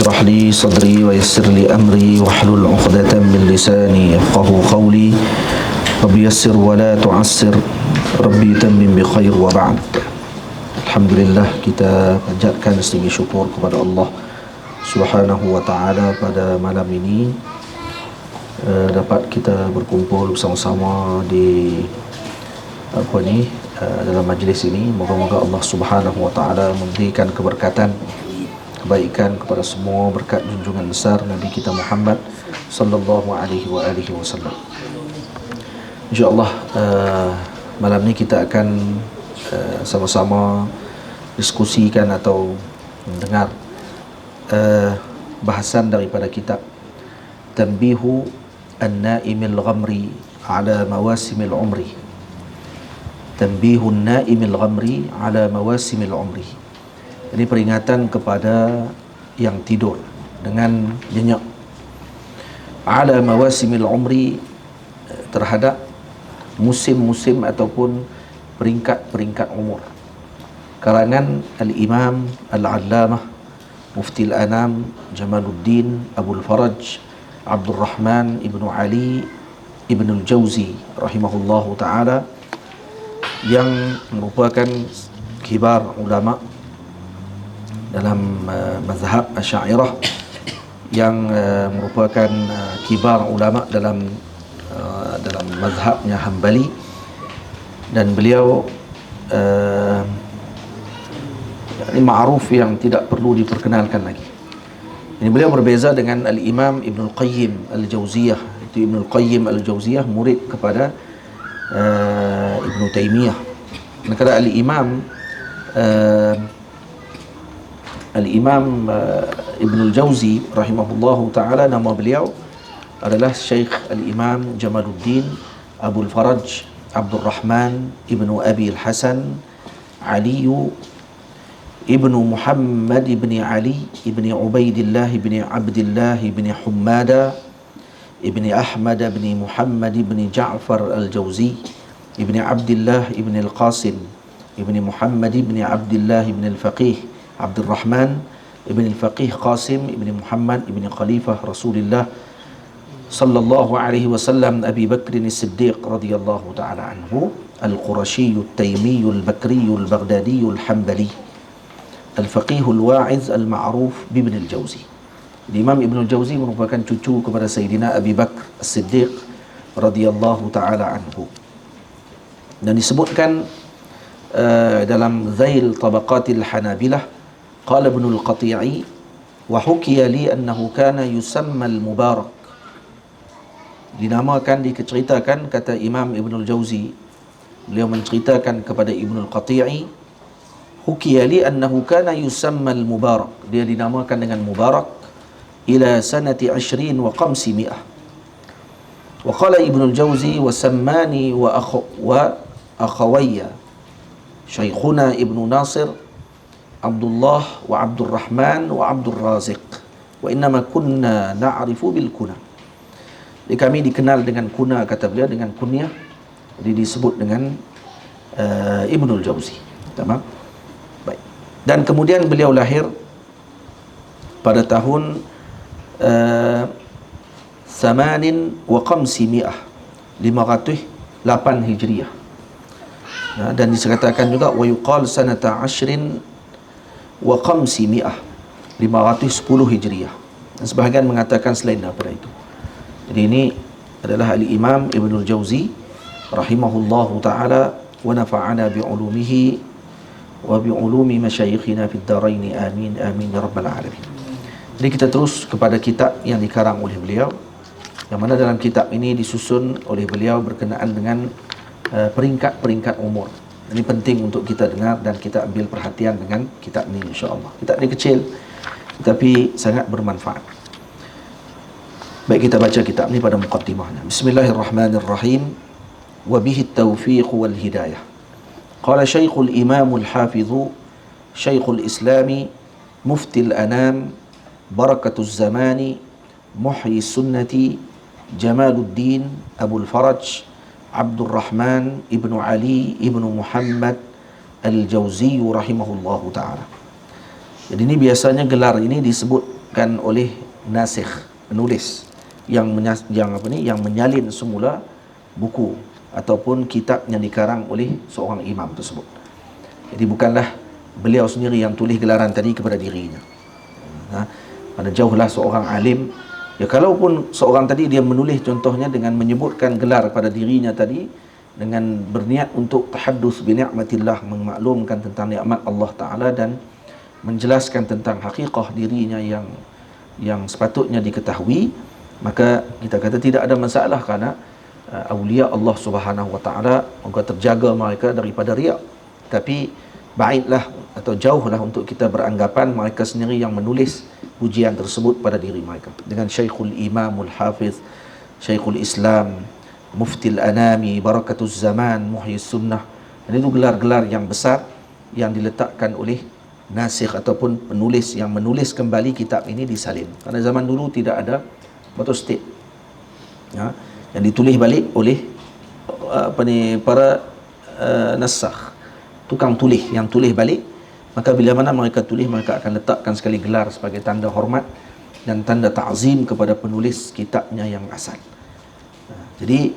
اشرح لي صدري ويسر لي أمري واحلل عقدة من لساني يفقه قولي ربي يسر ولا تعسر Rabbi tammim bi khair wa ba'd. Alhamdulillah, kita panjatkan segala syukur kepada Allah Subhanahu wa taala pada malam ini dapat kita berkumpul bersama-sama di dalam majlis ini. Moga-moga Allah Subhanahu wa taala memberikan keberkatan, kebaikan kepada semua berkat junjungan besar Nabi kita Muhammad sallallahu alaihi wasallam. Insya-Allah malam ni kita akan sama-sama diskusikan atau mendengar bahasan daripada kitab Tanbihu An-Naimil Ghamri ala Mawasimil Umri. Tanbihu An-Naimil Ghamri ala Mawasimil Umri. Ini peringatan kepada yang tidur dengan nyenyak ala Mawasimil Umri, terhadap musim-musim ataupun peringkat-peringkat umur. Karangan Al-Imam Al-Allamah Mufti Al-Anam Jamaluddin Abul Faraj Abdul Rahman Ibnu Ali Ibnu Al-Jauzi rahimahullahu ta'ala, yang merupakan kibar ulama dalam mazhab Asy'ariyah, yang merupakan kibar ulama dalam mazhabnya Hambali, dan beliau ini ma'ruf yang tidak perlu diperkenalkan lagi. Ini beliau berbeza dengan Al-Imam Ibnul Qayyim Al-Jauziyah. Itu Ibnul Qayyim Al-Jauziyah murid kepada Ibnu Taimiyah. Karena Al-Imam Ibnul Jauzi rahimahullahu ta'ala, nama beliau adalah Syekh Al-Imam Jamaluddin Abul Faraj Abdul Rahman Ibnu Abi Al-Hasan Ali Ibnu Muhammad Ibni Ali Ibni Ubaidillah Ibni Abdillah Ibni Hummada Ibni Ahmad Ibni Muhammad Ibni Ja'far Al-Jauzi Ibni Abdillah Ibni Al-Qasim Ibni Muhammad Ibni Abdillah Ibni Al-Faqih Abdul Rahman Ibni Al-Faqih Qasim Ibni Muhammad Ibni Khalifah Rasulullah sallallahu alaihi wasallam Abi Bakr As-Siddiq radhiyallahu ta'ala anhu, Al-Qurashi Al-Taymi Al-Bakri Al-Baghdadi Al-Hanbali Al-Faqih Al-Wa'iz Al-Ma'ruf Ibn Al-Jauzi. Imam Ibn Al-Jauzi merupakan cucu kepada Sayyidina Abi Bakr As-Siddiq radhiyallahu ta'ala anhu, dan disebutkan dalam Zail Tabaqatil Hanabilah, qala Ibn Al-Qati'i wa hukiya li annahu kana yusamma Al-Mubarak. Dinamakan, diceritakan, kata Imam Ibnul Jauzi, beliau menceritakan kepada Ibnul Qati'i, hukiya li annahu kana yusamma Al-Mubarak, dia dinamakan dengan Mubarak, ila sanati 20 wa 500. Wa qala Ibnul Jauzi wa sammani wa akhawayya Syekhuna Ibnu Nasir Abdullah wa Abdul Rahman wa Abdul Raziq wa innama kunna na'rifu bil kuna. Jadi kami dikenal dengan kuna, kata beliau, dengan kunyah, jadi disebut dengan Ibnul Jauzi. Tamam? Baik. Dan kemudian beliau lahir pada tahun 508 Hijriah. Dan dikatakan juga wa yuqal sanata 10 wa 500, 510 Hijriah. Dan sebahagian mengatakan selain daripada itu. Jadi ini adalah Al-Imam Ibnul Jauzi rahimahullahu ta'ala, wa nafa'ana bi'ulumihi wa bi'ulumi masyayikhina fid daraini, amin amin ya rabbal alamin. Jadi kita terus kepada kitab yang dikarang oleh beliau, yang mana dalam kitab ini disusun oleh beliau berkenaan dengan peringkat-peringkat umur. Ini penting untuk kita dengar dan kita ambil perhatian dengan kitab ini, insya-Allah. Kitab ini kecil tetapi sangat bermanfaat. Baik, kita baca kitab ni pada muqaddimahnya. Bismillahirrahmanirrahim. Wa bihi at-tawfiq wal hidayah. Qala Syekhul Imam al-Hafiz Syekhul Islam Mufti al-Anam Barakatuz Zamani Muhyi Sunnati Jamaluddin Abul Faraj Abdul Rahman Ibnu Ali Ibnu Muhammad Al-Jauzi rahimahullahu ta'ala. Jadi ini biasanya gelar ini disebut disebutkan oleh nasikh, penulis yang yang menyalin semula buku ataupun kitab yang dikarang oleh seorang imam tersebut. Jadi bukanlah beliau sendiri yang tulis gelaran tadi kepada dirinya. Mana jauhlah seorang alim, ya kalaupun seorang tadi dia menulis contohnya dengan menyebutkan gelar pada dirinya tadi dengan berniat untuk tahaddus bi ni'matillah, memaklumkan tentang nikmat Allah Taala dan menjelaskan tentang hakikah dirinya yang sepatutnya diketahui, maka kita kata tidak ada masalah, kerana awliya Allah Subhanahu wa taala moga terjaga mereka daripada riak. Tapi baiklah atau jauhlah untuk kita beranggapan mereka sendiri yang menulis pujian tersebut pada diri mereka. Dengan Syekhul Imamul Hafiz, Syekhul Islam, Muftil Anami, Barakatuz Zaman, Muhyis Sunnah. Dan itu gelar-gelar yang besar yang diletakkan oleh nasikh ataupun penulis yang menulis kembali kitab ini disalin. Karena zaman dulu tidak ada photostat, yang ditulis balik oleh para nasakh, tukang tulis yang tulis balik. Maka bila mana mereka tulis, mereka akan letakkan sekali gelar sebagai tanda hormat dan tanda ta'zim kepada penulis kitabnya yang asal. Jadi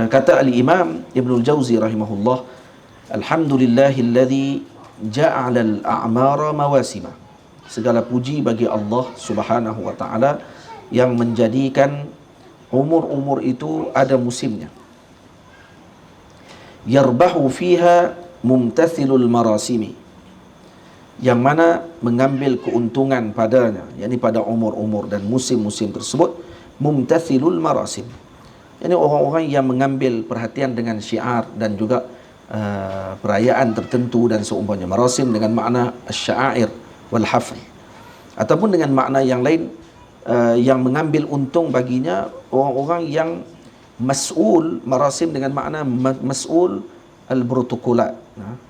kata al-Imam Ibnul Jauzi rahimahullah, alhamdulillahilladzi ja'ala al-a'mara mawasima. Segala puji bagi Allah Subhanahu wa taala yang menjadikan umur-umur itu ada musimnya. Yarbahu fiha mumtathilul marasimi, yang mana mengambil keuntungan padanya, yakni pada umur-umur dan musim-musim tersebut, mumtathilul marasim, yakni orang-orang yang mengambil perhatian dengan syiar dan juga perayaan tertentu dan seumpamanya. Marasim dengan makna asy-sya'air wal hafl, ataupun dengan makna yang lain, yang mengambil untung baginya orang-orang yang mas'ul. Marasim dengan makna mas'ul al-protokolat,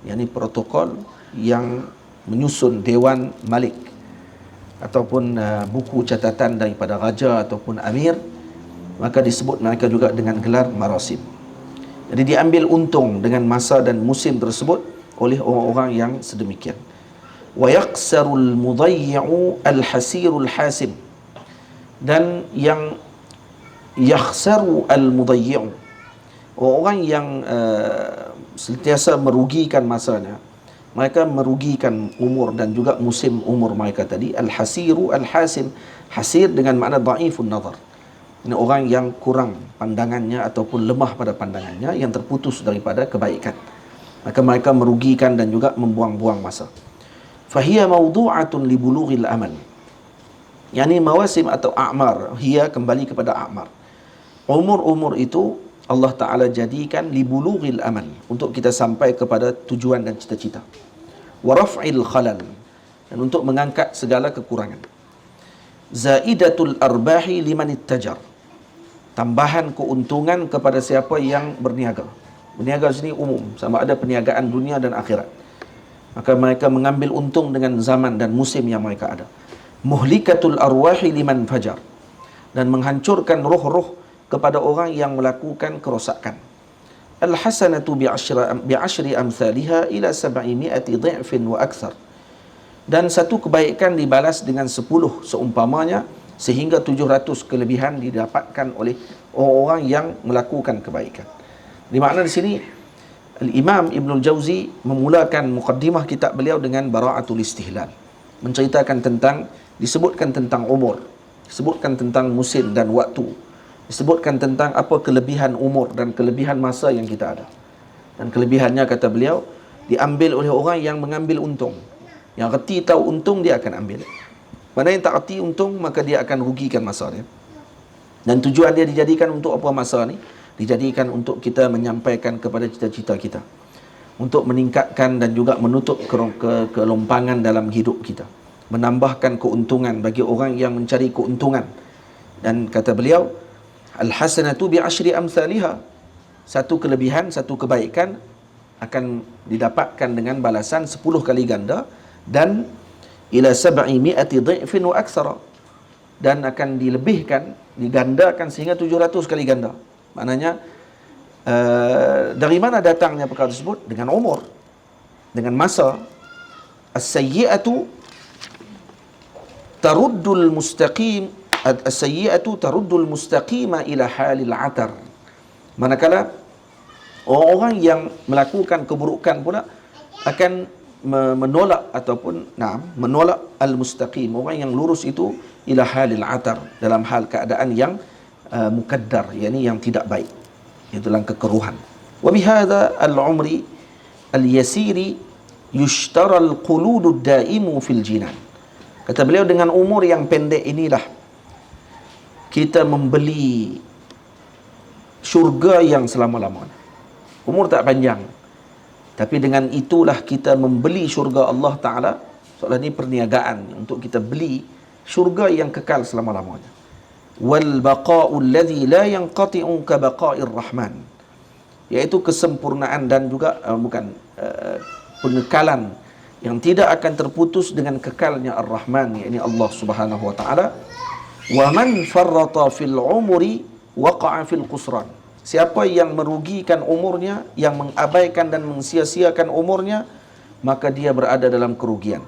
yakni protokol yang menyusun dewan malik ataupun buku catatan daripada raja ataupun amir, maka disebut mereka juga dengan gelar marasim. Jadi diambil untung dengan masa dan musim tersebut oleh orang-orang yang sedemikian. Wa yaqsarul mudayyi'u al-hasirul hasim, dan yang yakhsaru al-mudayyi'u, orang yang sentiasa merugikan masanya, mereka merugikan umur dan juga musim umur mereka tadi. Al-hasiru al-hasim, hasir dengan makna dhaifun nazar, ini orang yang kurang pandangannya ataupun lemah pada pandangannya, yang terputus daripada kebaikan, maka mereka merugikan dan juga membuang-buang masa. Fahiya mawdu'atun li bulughil amal, yakni mawasim atau a'mar, hiya kembali kepada a'mar. Umur-umur itu Allah Ta'ala jadikan li bulughil amal, untuk kita sampai kepada tujuan dan cita-cita. Wa raf'il khalal, dan untuk mengangkat segala kekurangan. Zaidatul arbahi liman ittajar, tambahan keuntungan kepada siapa yang berniaga. Berniaga sini umum, sama ada perniagaan dunia dan akhirat. Maka mereka mengambil untung dengan zaman dan musim yang mereka ada. Muhlikatul arwahi liman fajar, dan menghancurkan roh-roh kepada orang yang melakukan kerosakan. Al-hasanatu bi'ashri amthaliha ila 700 dhi'fin wa akthar, dan satu kebaikan dibalas dengan 10 seumpamanya, sehingga 700 kelebihan didapatkan oleh orang-orang yang melakukan kebaikan. Di makna di sini Al-Imam Ibnul Jauzi memulakan muqaddimah kitab beliau dengan bara'atul istihlal, menceritakan tentang, disebutkan tentang umur, disebutkan tentang musim dan waktu, disebutkan tentang apa kelebihan umur dan kelebihan masa yang kita ada. Dan kelebihannya, kata beliau, diambil oleh orang yang mengambil untung. Yang reti tahu untung, dia akan ambil. Mana yang tak reti untung, maka dia akan rugikan masa dia. Dan tujuan dia dijadikan untuk apa masa ni? Dijadikan untuk kita menyampaikan kepada cita-cita kita, untuk meningkatkan dan juga menutup kelompangan dalam hidup kita, menambahkan keuntungan bagi orang yang mencari keuntungan. Dan kata beliau, al-hasanatu bi'ashri amthaliha, satu kelebihan, satu kebaikan akan didapatkan dengan balasan 10 kali ganda, dan ila 700 dhi'fin wa aktsara, dan akan dilebihkan, digandakan sehingga 700 kali ganda. Maknanya dari mana datangnya perkara tersebut? Dengan umur, dengan masa. As-sayyi'atu taruddul mustaqim, as-sayyi'atu taruddul mustaqima ila halil atar. Manakala orang-orang yang melakukan keburukan pula akan menolak ataupun menolak al-mustaqim, orang yang lurus itu, ila halil atar, dalam hal keadaan yang mukaddar, yakni yang tidak baik, itu dalam kekeruhan. Wa bihadza al-umri al-yasiri yushtara al-quludud daimu fil jinan. Kata beliau, dengan umur yang pendek inilah kita membeli syurga yang selama-lamanya. Umur tak panjang, tapi dengan itulah kita membeli syurga Allah Ta'ala. Soalan ini perniagaan untuk kita beli syurga yang kekal selama-lamanya. Wal baqa'u alladhi la yanqati'u ka baqa'ir rahman, iaitu kesempurnaan dan juga pengekalan yang tidak akan terputus dengan kekalnya Ar-Rahman, yakni Allah Subhanahu wa taala. Wa man farrata fil umri waqa'a fil qusran. Siapa yang merugikan umurnya, yang mengabaikan dan mensia-siakan umurnya, maka dia berada dalam kerugian.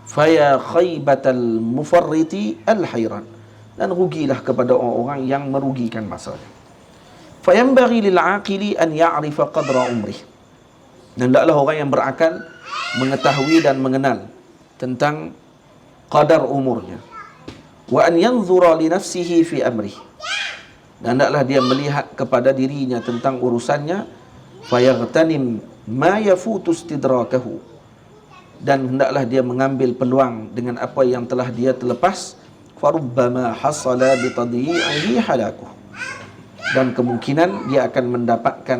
Faya khaybatal mufarriti al-hayran. Dan rugilah kepada orang-orang yang merugikan masanya. Fayanbaghi lil aqili an ya'rifa qadra umrih. Dan hendaklah orang yang berakal mengetahui dan mengenal tentang qadar umurnya. Wa an yanzura li nafsihi fi amrih. Dan hendaklah dia melihat kepada dirinya tentang urusannya. Fayaghtanim ma yafutu istidrakahu. Dan hendaklah dia mengambil peluang dengan apa yang telah dia terlepas. Farubbama hasala bi tadyi'ihi halakuh. Dan kemungkinan dia akan mendapatkan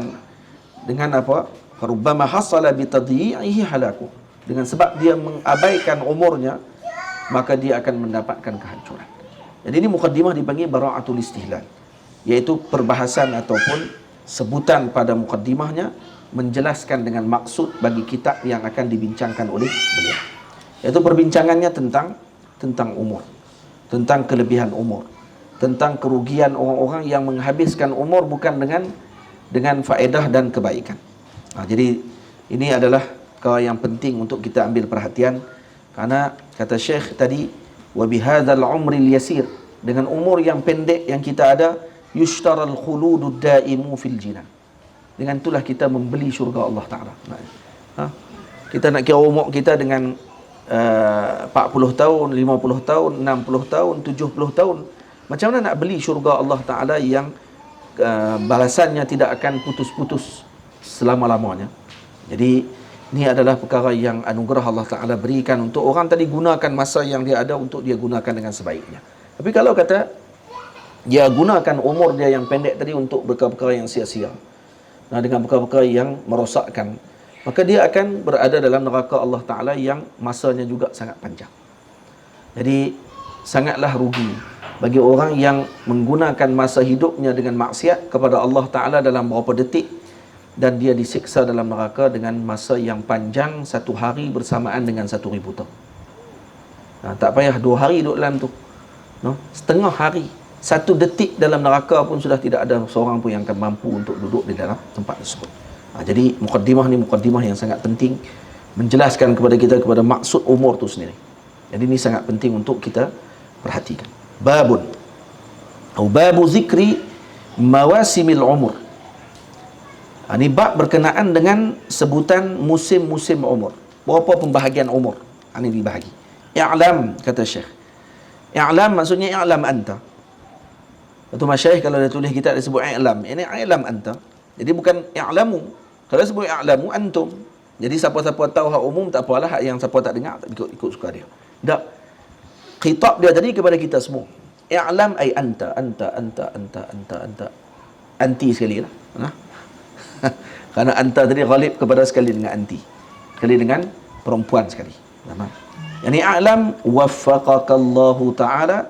dengan apa? Farubbama hasala bi tadyi'ihi halakuh. Dengan sebab dia mengabaikan umurnya, maka dia akan mendapatkan kehancuran. Jadi ini mukaddimah dipanggil bara'atul istihlal, iaitu perbahasan ataupun sebutan pada mukaddimahnya menjelaskan dengan maksud bagi kitab yang akan dibincangkan oleh beliau, iaitu perbincangannya tentang umur, tentang kelebihan umur, tentang kerugian orang-orang yang menghabiskan umur bukan dengan faedah dan kebaikan. Jadi ini adalah perkara yang penting untuk kita ambil perhatian, karena kata Syekh tadi, wa bihadzal umril yasir, dengan umur yang pendek yang kita ada, yushtaral khuludud daimu fil jinan. Dengan itulah kita membeli syurga Allah Ta'ala. Kita nak kira umur kita dengan 40 tahun, 50 tahun, 60 tahun, 70 tahun. Macam mana nak beli syurga Allah Ta'ala yang balasannya tidak akan putus-putus selama-lamanya. Jadi ini adalah perkara yang anugerah Allah Ta'ala berikan untuk orang tadi gunakan masa yang dia ada untuk dia gunakan dengan sebaiknya. Tapi kalau kata dia gunakan umur dia yang pendek tadi untuk perkara-perkara yang sia-sia, dengan perkara-perkara yang merosakkan, maka dia akan berada dalam neraka Allah Ta'ala yang masanya juga sangat panjang. Jadi sangatlah rugi bagi orang yang menggunakan masa hidupnya dengan maksiat kepada Allah Ta'ala dalam beberapa detik, dan dia disiksa dalam neraka dengan masa yang panjang, 1 hari bersamaan dengan 1,000 tahun. Tak payah 2 hari duduk dalam tu, setengah hari, 1 detik dalam neraka pun sudah tidak ada seorang pun yang akan mampu untuk duduk di dalam tempat tersebut. Jadi mukaddimah ni mukaddimah yang sangat penting, menjelaskan kepada kita kepada maksud umur tu sendiri. Jadi ini sangat penting untuk kita perhatikan. Babun atau babu zikri mawasimil umur. Ini bab berkenaan dengan sebutan musim-musim umur. Berapa pembahagian umur? Ini dibahagi. I'lam, kata Syekh. I'lam maksudnya i'lam anta. Itu masyayikh kalau dia tulis kitab dia sebut i'lam. Ini i'lam anta. Jadi bukan i'lamu. Kalau sebut i'lamu antum. Jadi siapa-siapa tahu hak umum tak apalah, hak yang siapa tak dengar tak ikut suka dia. Tak. Khitab dia tadi kepada kita semua. I'lam ay anta. Anti sekali lah. Karena anta tadi ghalib kepada sekali dengan anti, sekali dengan perempuan sekali. Yani a'lam waffaqakallahu ta'ala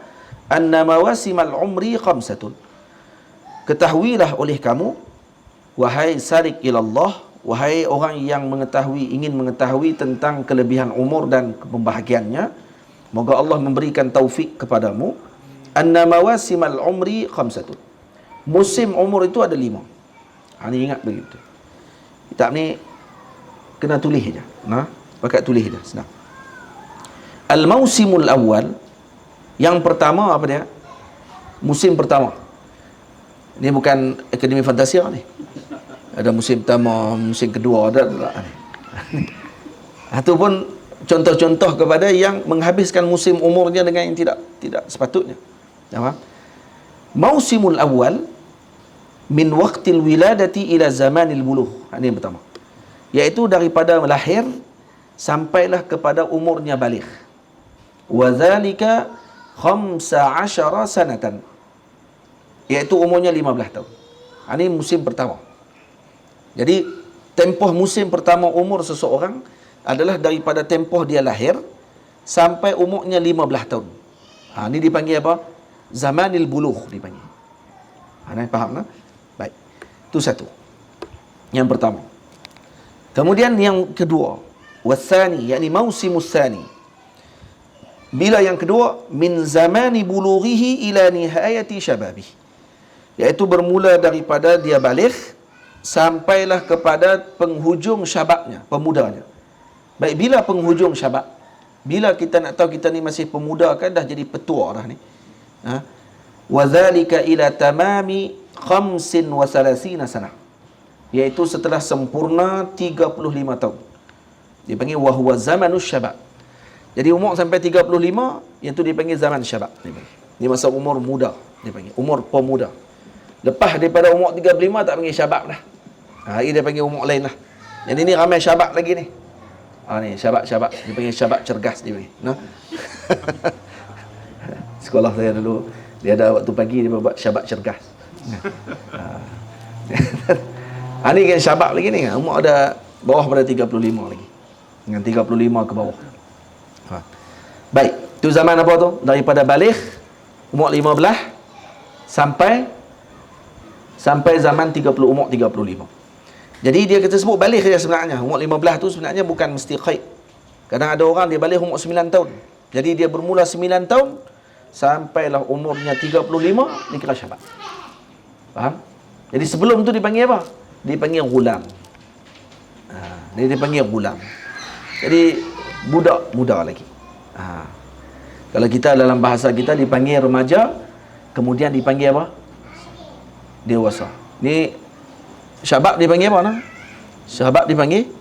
anna mawasimal umri khamsatun. Ketahuilah oleh kamu, wahai salik ilallah, wahai orang yang ingin mengetahui tentang kelebihan umur dan pembahagiannya, moga Allah memberikan taufik kepadamu. Anna mawasimal umri khamsatun. Musim umur itu ada 5. Ini ingat begitu. Kitab ni kena tulis je. Pakai tulis je, senang. Al-mausimul awal, Yang pertama apa dia? Musim pertama. Ini bukan Akademi Fantasia ni. Ada musim pertama, musim kedua, ada ni. Itu pun contoh-contoh kepada yang menghabiskan musim umurnya dengan yang tidak sepatutnya. Faham? Mausimul awal min waqtil wiladati ila zamanil buluh. Ini yang pertama. Iaitu daripada lahir sampailah kepada umurnya baligh. Wa dzalika 15 sanatan. Iaitu umurnya 15 tahun. Ini musim pertama. Jadi tempoh musim pertama umur seseorang adalah daripada tempoh dia lahir sampai umurnya 15 tahun. Ini dipanggil apa? Zamanil buluh dipanggil. Faham tak? Baik. Itu satu. Yang pertama. Kemudian yang kedua, wasani, yakni mausimus sani. Bila yang kedua, min zamani bulughihi ila nihayati syababih. Iaitu bermula daripada dia baligh sampailah kepada penghujung syababnya, pemudanya. Baik, bila penghujung syabab? Bila kita nak tahu kita ni masih pemuda kan, dah jadi petua dah ni. Wa dzalika ila tamami 35 sanah. Iaitu setelah sempurna 35 tahun. Dipanggil wa huwa zamanus syabab. Jadi umur sampai 35 yang tu dipanggil zaman syabab. Ini masa umur muda dipanggil, umur pemuda. Lepas daripada umur 35 tak panggil syabab dah. Ini dia panggil umur lain lah. Yang ini ramai syabab lagi ni. Ni syabab-syabab, dia panggil syabab cergas dia panggil. Sekolah saya dulu dia ada waktu pagi dia buat syabab cergas. Ni kan syabab lagi ni, umur ada bawah pada 35 lagi. Dengan 35 ke bawah. Baik, tu zaman apa tu? Daripada baligh umur 15 sampai zaman 30, umur 35. Jadi dia kata sebut baligh dia sebenarnya. Umur 15 tu sebenarnya bukan mesti qaid. Kadang ada orang dia baligh umur 9 tahun. Jadi dia bermula 9 tahun sampailah umurnya 35 dikira syabab. Faham? Jadi sebelum tu dipanggil apa? Dipanggil ghulam. Dia dipanggil ghulam. Jadi budak muda lagi. Kalau kita dalam bahasa kita dipanggil remaja, kemudian dipanggil apa? Dewasa. Ni syabab dipanggil apa nah? Syabab dipanggil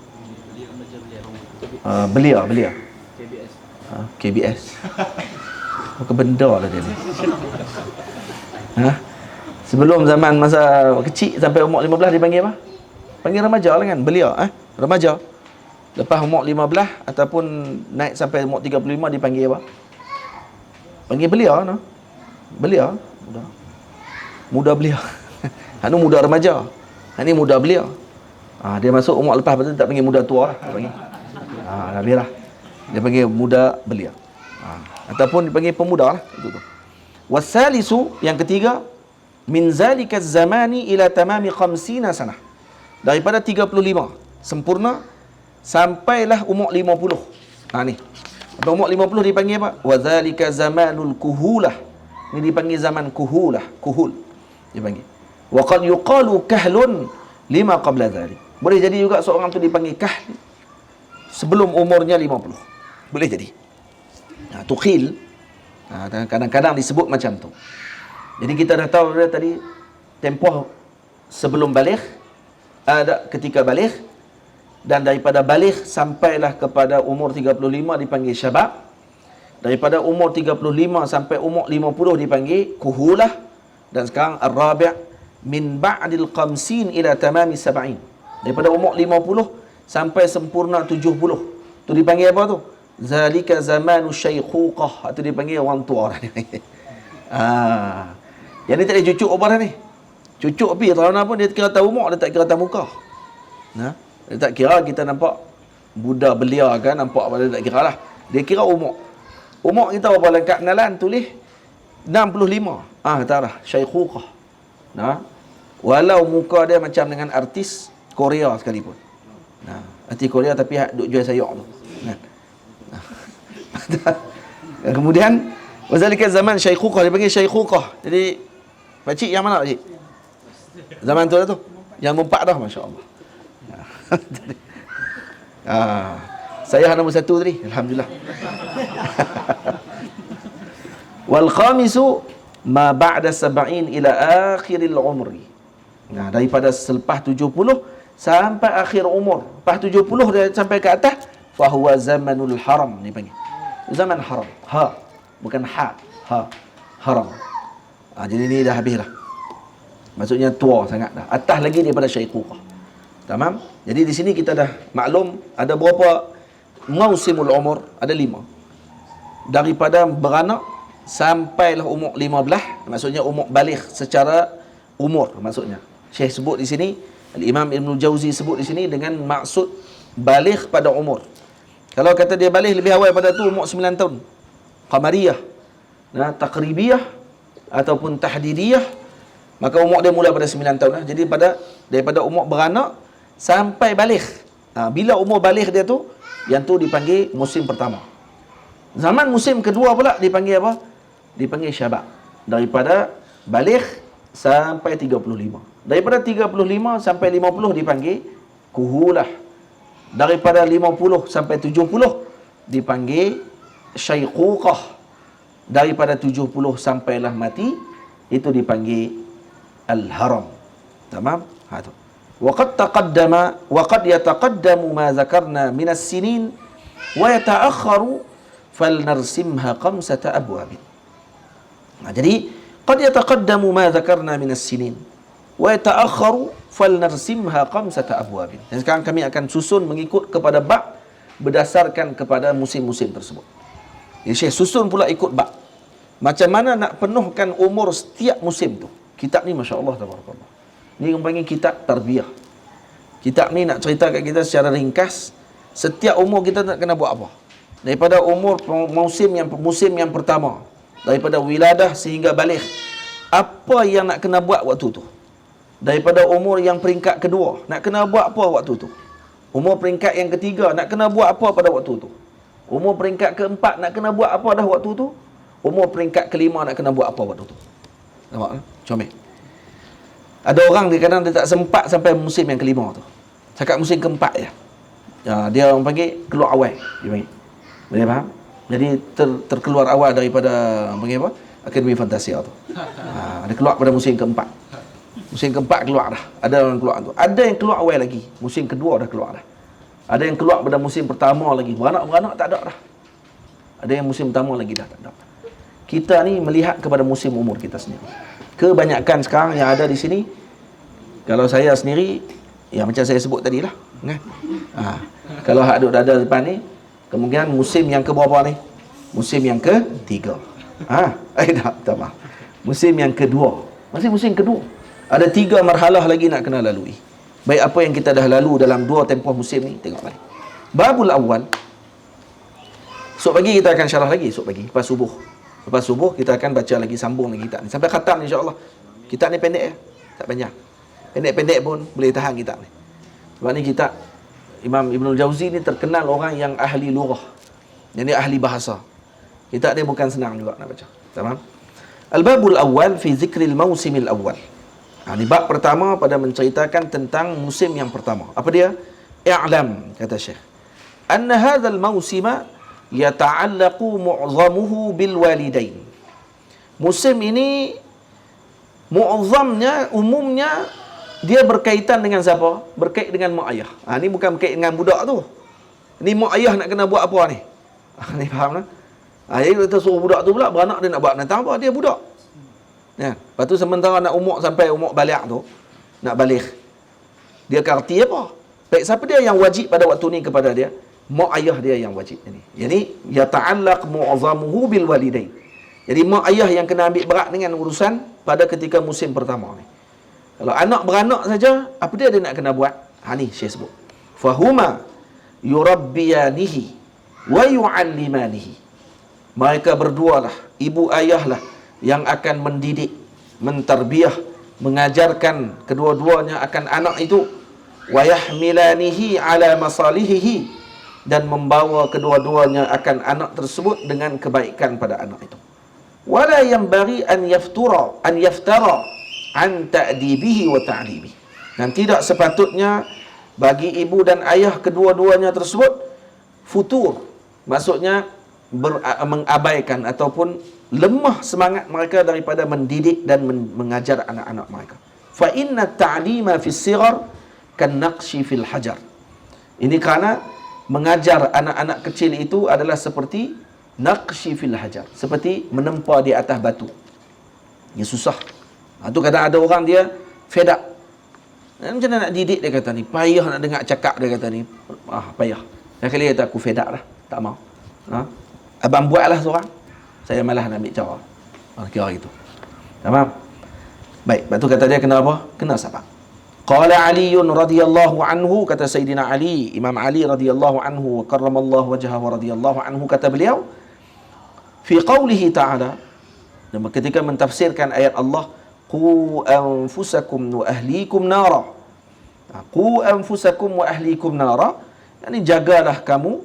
belia. KBS. Ke benda lah dia ni. Sebelum zaman masa kecil sampai umur 15 dipanggil apa? Panggil remaja lah kan? Belia, remaja. Lepas umur 15 ataupun naik sampai umur 35 dipanggil apa? Panggil belia nah. Belia, muda belia. Anu muda remaja. Ini muda belia. Dia masuk umur lepas betul tak panggil muda tua lah dia panggil. Dah biarlah. Dia panggil muda belia. Ataupun dipanggil pemuda lah itu tu. Wasalisu, yang ketiga, min zalika zamani ila tamami 50 sanah. Daripada 35 sempurna sampailah umur 50. Ni. Atau umur 50 dipanggil apa? Wa zalika zamanul kuhulah. Ni dipanggil zaman kuhulah, kuhul dipanggil. Wa qad yuqalu kahlun lima qabla dhalik. Boleh jadi juga seorang tu dipanggil kahl sebelum umurnya 50. Boleh jadi. Tukhil. Kadang-kadang disebut macam tu. Jadi kita dah tahu dah tadi tempoh sebelum baligh, ada ketika baligh, dan daripada baligh sampailah kepada umur 35 dipanggil syabab. Daripada umur 35 sampai umur 50 dipanggil kuhulah. Dan sekarang ar-rabi' min ba'dil qamsin ila tamami sab'in. Daripada umur 50 sampai sempurna 70. Tu dipanggil apa tu? Zalika zamanu syaykhuqah. Itu dipanggil orang tua dah. Yang ni tak ada cucuk apa dah ni. Cucuk pi tahun apa dia kira tahu umur, dia tak kira tahu muka. Dia tak kira kita nampak budak belia kan, nampak apa, dia tak kira lah. Dia kira umur. Umur kita berapa lengkap kenalan tulis 65. Kata dah syaykhuqah. Walau muka dia macam dengan artis Korea sekalipun. Artis Korea tapi duk jual sayur tu. Kemudian wazalika zaman syaykhuqah, dia panggil syaykhuqah. Jadi pakcik yang mana pakcik? Zaman tu lah tu. Yang mempak dah, masya-Allah. Saya nombor 1 tadi, alhamdulillah. Wal khamisu ma ba'da sab'in ila akhiril umri. Nah, daripada selepas 70 sampai akhir umur. Lepas 70 dia sampai ke atas, fahuwa zamanul haram ni panggil. Zaman haram. Ha, bukan ha. Ha, haram. Jadi ni dah habis dah. Maksudnya tua sangat dah. Atas lagi daripada syaikhukah. Tamam? Jadi di sini kita dah maklum ada berapa mausimul umur, ada 5. Daripada beranak sampailah umur 15, maksudnya umur baligh secara umur maksudnya. Syekh sebut di sini, Al-Imam Ibnul Jauzi sebut di sini dengan maksud baligh pada umur. Kalau kata dia baligh lebih awal pada tu umur 9 tahun. Qamariyah, taqribiyah ataupun tahdidiyah, maka umur dia mula pada 9 tahun lah. Jadi daripada umur beranak sampai baligh. Bila umur baligh dia tu, yang tu dipanggil musim pertama. Zaman musim kedua pula dipanggil apa? Dipanggil syabab. Daripada baligh sampai 35. Daripada 35 sampai 50 dipanggil kuhulah. Daripada 50 sampai 70 dipanggil syaikhukah. Daripada 70 sampailah mati, itu dipanggil al-haram. Tamam? Tu. Waqad taqaddama waqad yataqaddamu ma zakarna min as-sinin wa yata'akhkharu falnarsimha khamsata abwab. Jadi qad yataqaddamu ma zakarna min as-sinin wa yata'akhkharu falnarsimha khamsata abwab. Dan sekarang kami akan susun mengikut kepada bab berdasarkan kepada musim-musim tersebut. Jadi Syekh susun pula ikut bab. Macam mana nak penuhkan umur setiap musim tu. Kitab ni masya-Allah tabarakallah. Ni orang panggil kitab tarbiyah. Kitab ni nak cerita kat kita secara ringkas setiap umur kita nak kena buat apa. Daripada umur musim yang pertama, daripada wiladah sehingga baligh, apa yang nak kena buat waktu tu. Daripada umur yang peringkat kedua, nak kena buat apa waktu tu. Umur peringkat yang ketiga, nak kena buat apa pada waktu tu. Umur peringkat keempat, nak kena buat apa dah waktu tu. Umur peringkat kelima, nak kena buat apa waktu tu. Nampak? Comel. Ada orang kadang dia tak sempat sampai musim yang kelima tu. Cakap musim keempat je. Dia orang panggil keluar awal. Dia panggil. Boleh faham? Jadi terkeluar awal daripada panggil apa? Akademi Fantasia tu. Dia keluar pada musim keempat. Musim keempat keluar dah. Ada orang keluar tu. Ada yang keluar awal lagi. Musim kedua dah keluar dah. Ada yang keluar pada musim pertama lagi. Beranak-beranak tak ada dah. Ada yang musim pertama lagi dah tak ada. Kita ni melihat kepada musim umur kita sendiri. Kebanyakan sekarang yang ada di sini, kalau saya sendiri, ya macam saya sebut tadi lah kan? Kalau hak duduk ada depan ni, kemungkinan musim yang ke berapa ni? Musim yang ke-3. Tak maaf. Musim yang kedua. Masih musim kedua. Ada 3 marhalah lagi nak kena lalui. Baik apa yang kita dah lalu dalam 2 tempoh musim ni, tengok balik. Babul awal. Esok pagi kita akan syarah lagi, esok pagi lepas subuh. Lepas subuh kita akan baca lagi, sambung lagi kitab ni sampai khatam insya-Allah. Kitab ni pendek ya, tak panjang. Pendek-pendek pun boleh tahan kitab ni. Sebab ni kitab Imam Ibnul Jauzi ni terkenal orang yang ahli lughah. Yang dia ahli bahasa. Kitab dia bukan senang juga nak baca. Tamam? Al-babul awal fi zikril mausimil awal. Ni bab pertama pada menceritakan tentang musim yang pertama. Apa dia? I'lam, kata Syekh. Anna hadzal mausima yata'allaqu mu'zamuhu bil walidain. Musim ini mu'zamnya, umumnya dia berkaitan dengan siapa? Berkait dengan mak ayah. Ni bukan berkait dengan budak tu. Ni mak ayah nak kena buat apa ni? Ni faham tak? Jadi kita suruh budak tu pula beranak dia nak buat nanti apa? Dia budak. Ya. Lepas tu sementara nak umur sampai umur baligh tu, nak baligh, dia kerti apa? Baik, siapa dia yang wajib pada waktu ni kepada dia? Mak ayah dia yang wajib ini. Jadi yata'allaq mu'zamuhu bil walidain. Jadi mak ayah yang kena ambil berat dengan urusan pada ketika musim pertama ni. Kalau anak beranak saja, apa dia nak kena buat? Ni Syekh sebut. Fahuma yurabbiyanihi wa yu'allimanihi. Mereka berdua lah, ibu ayah lah yang akan mendidik, mentarbiah, mengajarkan kedua-duanya akan anak itu. Wa yahmilanihi ala masalihihi, dan membawa kedua-duanya akan anak tersebut dengan kebaikan pada anak itu. Wala yanbaghi an yaftara an ta'dibihi wa ta'libihi. Dan tidak sepatutnya bagi ibu dan ayah kedua-duanya tersebut futur. Maksudnya mengabaikan ataupun lemah semangat mereka daripada mendidik dan mengajar anak-anak mereka. Fa inna ta'lima fi sighar kan naqshi fil hajar. Ini kerana mengajar anak-anak kecil itu adalah seperti naqshi fil hajar, seperti menempa di atas batu. Dia susah. Itu kadang ada orang dia fed up. Macam mana nak didik, dia kata ni. Payah nak dengar cakap, dia kata ni. Payah. Dan kali dia kata aku fed up lah. Tak mau. Abang buatlah seorang. Saya malah nak ambil cara. Kira gitu. Tamam? Baik. Lepas tu kata dia kena apa? Kena sabar. Qala Aliun radhiyallahu anhu, kata Sayyidina Ali, Imam Ali radhiyallahu anhu wa karramallahu wajhahu radhiyallahu anhu, kata beliau fi qawlihi ta'ala, ketika mentafsirkan ayat Allah, qu anfusakum wa ahlikum nara. Qu anfusakum wa ahlikum nara, yakni jagalah kamu,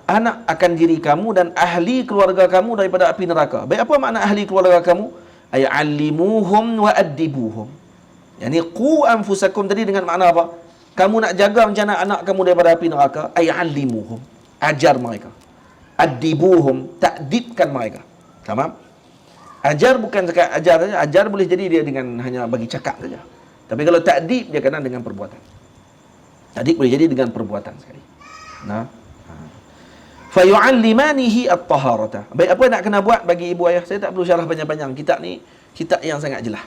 anak akan diri kamu dan ahli keluarga kamu daripada api neraka. Baik, apa makna ahli keluarga kamu? Ay allimuhum wa addibuhum. Yani qu anfusakum tadi dengan makna apa? Kamu nak jaga macam mana anak kamu daripada api neraka? Ay allimuhum, ajar mereka. Addibuhum, takdibkan mereka. Tamam? Ajar bukan sekadar ajar saja. Ajar boleh jadi dia dengan hanya bagi cakap saja. Tapi kalau takdib, dia kena dengan perbuatan. Takdib boleh jadi dengan perbuatan sekali. Fa yu'allimanihi at-taharata. Baik, apa nak kena buat bagi ibu ayah? Saya tak perlu syarah panjang-panjang. Kitab ni kitab yang sangat jelas.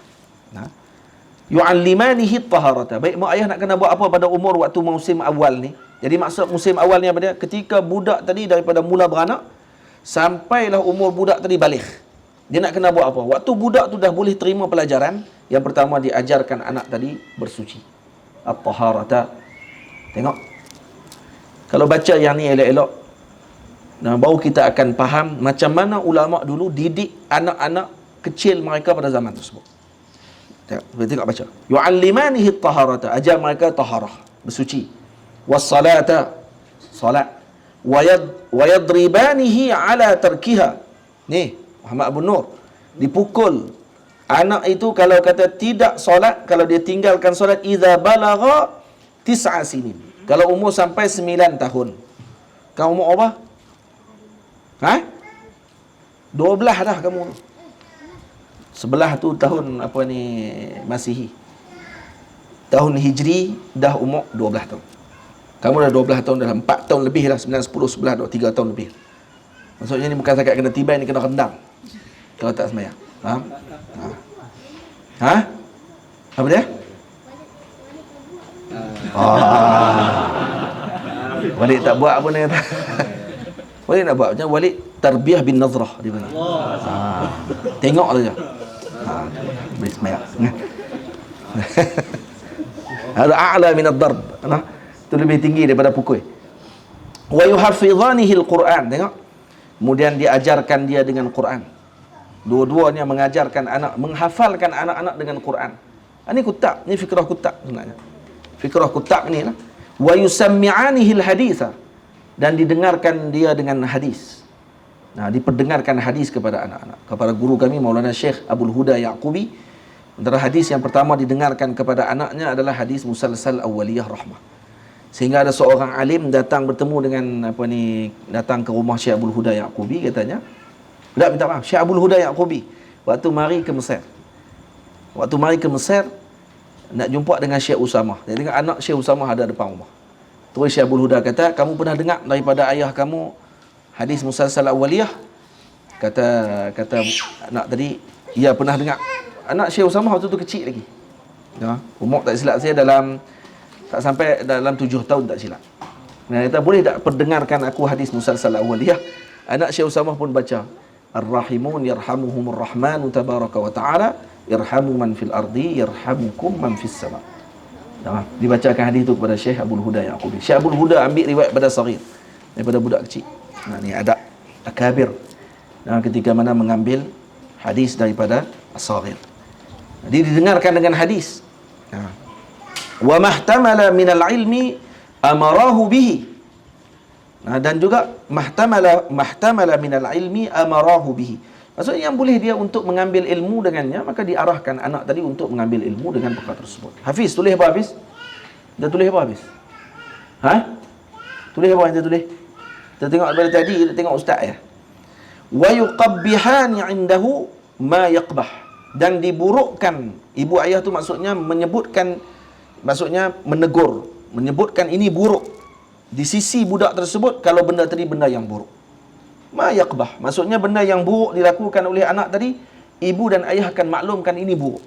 Yu'allimanihi at-taharata. Baik, mak ayah nak kena buat apa pada umur waktu musim awal ni? Jadi maksud musim awal ni apa dia? Ketika budak tadi daripada mula beranak sampailah umur budak tadi balik. Dia nak kena buat apa? Waktu budak tu dah boleh terima pelajaran, yang pertama diajarkan anak tadi bersuci. At-taharata. Tengok. Kalau baca yang ni elok-elok, baru kita akan faham macam mana ulama dulu didik anak-anak kecil mereka pada zaman tersebut. Tengok baca. Yu'allimanihi at-taharata, ajar mereka taharah, bersuci. Was-salata, salat. Wa yadribanihi ala tarkiha. Ni Muhammad Abu Nur dipukul anak itu kalau kata tidak solat, kalau dia tinggalkan solat, idza balagha 9 sinin, kalau umur sampai 9 tahun. Kau umur apa? 12 dah kamu. Sebelah tu tahun apa ni Masihi. Tahun Hijri dah umur 12 tahun. Kamu dah 12 tahun, dah 4 tahun lebih lah, 9, 10, 11, 3 tahun lebih. Maksudnya ni bukan setakat kena tibai, ni kena rendang kalau tak sembahyang. Faham? Apa dia? Walid tak buat apa ni kata. Walid nak buat macam Walid tarbiyah bin nazrah dia panggil. Tengok saja. Boleh sembahyang. Hada a'la min ad-darb. Itu lebih tinggi daripada pukul. Wa yuhafizanihi al-Quran. Tengok. Kemudian diajarkan dia dengan Quran. Dua-duanya mengajarkan anak, menghafalkan anak-anak dengan Quran. Ini kutab, ini fikrah kutab sebenarnya. Fikrah kutab ni lah. Wa yusammi'anihi al-haditha, dan didengarkan dia dengan hadis. Diperdengarkan hadis kepada anak-anak. Kepada guru kami Maulana Syekh Abdul Huda Yaqubi, antara hadis yang pertama didengarkan kepada anaknya adalah hadis musalsal awwaliyah rahmah. Sehingga ada seorang alim datang bertemu dengan datang ke rumah Syekh Abdul Huda Yaqubi, katanya, minta maaf, Syekh Abdul Huda Yaqubi waktu mari ke Mesir. Waktu mari ke Mesir nak jumpa dengan Syekh Usamah. Dia tengok anak Syekh Usamah ada depan rumah. Terus Syekh Abdul Huda kata, kamu pernah dengar daripada ayah kamu hadis musalsal awwaliyah? Kata anak tadi, ya pernah dengar. Anak Syekh Usamah waktu tu kecil lagi. Umur tak silap saya tak sampai dalam 7 tahun tak silap. Dia kata, boleh tak perdengarkan aku hadis musalsal awwaliyah? Anak Syekh Usamah pun baca, Ar-Rahimun yarhamuhumur Rahmanu tabaraka wa ta'ala, irhamu man fil ardi yarhamukum man fis sama. Dibacakan hadis itu kepada Syekh Abdul Huda Yaqubi. Syekh Abdul Huda ambil riwayat pada saghir, daripada budak kecil. Ni adab akabir ketika mana mengambil hadis daripada as-saghir. Jadi didengarkan dengan hadis. Wa mahtamala minal ilmi amarahu bihi. Dan juga mahtamala minal ilmi amarahu bihi. Maksudnya yang boleh dia untuk mengambil ilmu dengannya, maka diarahkan anak tadi untuk mengambil ilmu dengan perkara tersebut. Hafiz, tulis apa Hafiz? Dia tulis apa Hafiz? Tulis apa yang dia tulis? Kita tengok daripada tadi, kita tengok ustaz ya. wa yuqabbihani 'indahu ma yaqbah, dan diburukkan. Ibu ayah tu maksudnya menegur, menyebutkan ini buruk di sisi budak tersebut kalau benda tadi benda yang buruk. Ma yaqbah maksudnya benda yang buruk dilakukan oleh anak tadi, ibu dan ayah akan maklumkan ini buruk.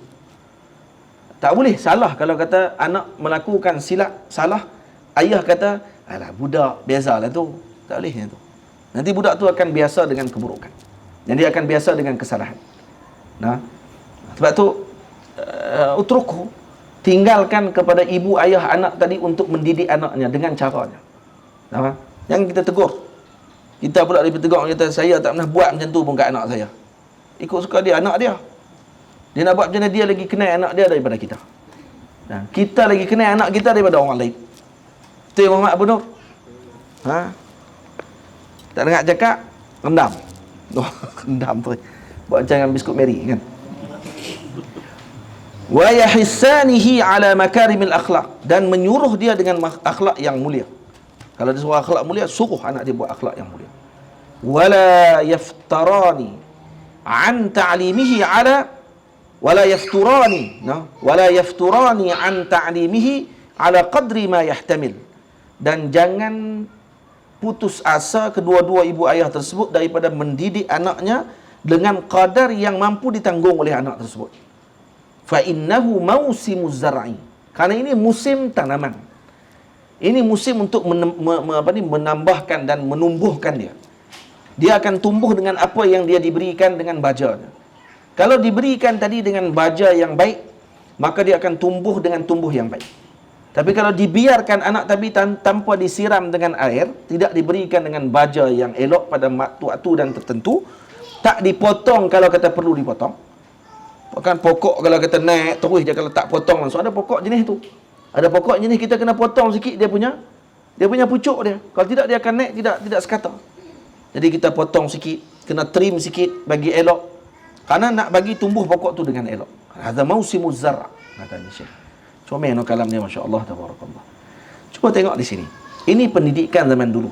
Tak boleh salah kalau kata anak melakukan silap salah, ayah kata alah budak biasalah tu. Tak boleh yang tu. Nanti budak tu akan biasa dengan keburukan. Dan dia akan biasa dengan kesalahan. Nah, sebab tu utruku, tinggalkan kepada ibu ayah anak tadi untuk mendidik anaknya dengan caranya. Nah, yang kita tegur. Kita pula lebih tegur, kata saya tak pernah buat macam tu pun kat anak saya. Ikut suka dia, anak dia. Dia nak buat macam mana, dia lagi kenal anak dia daripada kita. Nah, kita lagi kenal anak kita daripada orang lain. Betul Muhammad Abu Nur? Ha? Tak dengar cakap, rendam. Oh, rendam tu. Buat jangan biskut Mary kan. Wa yahissanihi ala makarimil akhlaq, dan menyuruh dia dengan akhlak yang mulia. Kalau dia suruh akhlak mulia, suruh anak dia buat akhlak yang mulia. Wala yaftarani an ta'limihi ala wala yafturani an ta'limihi ala qadri ma yahtamil, dan jangan putus asa kedua-dua ibu ayah tersebut daripada mendidik anaknya dengan kadar yang mampu ditanggung oleh anak tersebut. Fa innahu mausimuz zar'i, karena ini musim tanaman. Ini musim untuk menambahkan dan menumbuhkan dia. Dia akan tumbuh dengan apa yang dia diberikan dengan bajanya. Kalau diberikan tadi dengan baja yang baik, maka dia akan tumbuh dengan tumbuh yang baik. Tapi kalau dibiarkan anak tadi tanpa disiram dengan air, tidak diberikan dengan baja yang elok pada waktu dan tertentu, tak dipotong kalau kata perlu dipotong. Bahkan pokok kalau kata naik terus je, kalau tak potong langsung. Ada pokok jenis tu. Ada pokok jenis kita kena potong sikit dia punya pucuk dia. Kalau tidak dia akan naik tidak sekata. Jadi kita potong sikit, kena trim sikit bagi elok. Karena nak bagi tumbuh pokok tu dengan elok. Hadza mausimuz zar', katanya Syekh. Comel no kalam dia, masya-Allah tabarakallah. Cuba tengok di sini. Ini pendidikan zaman dulu.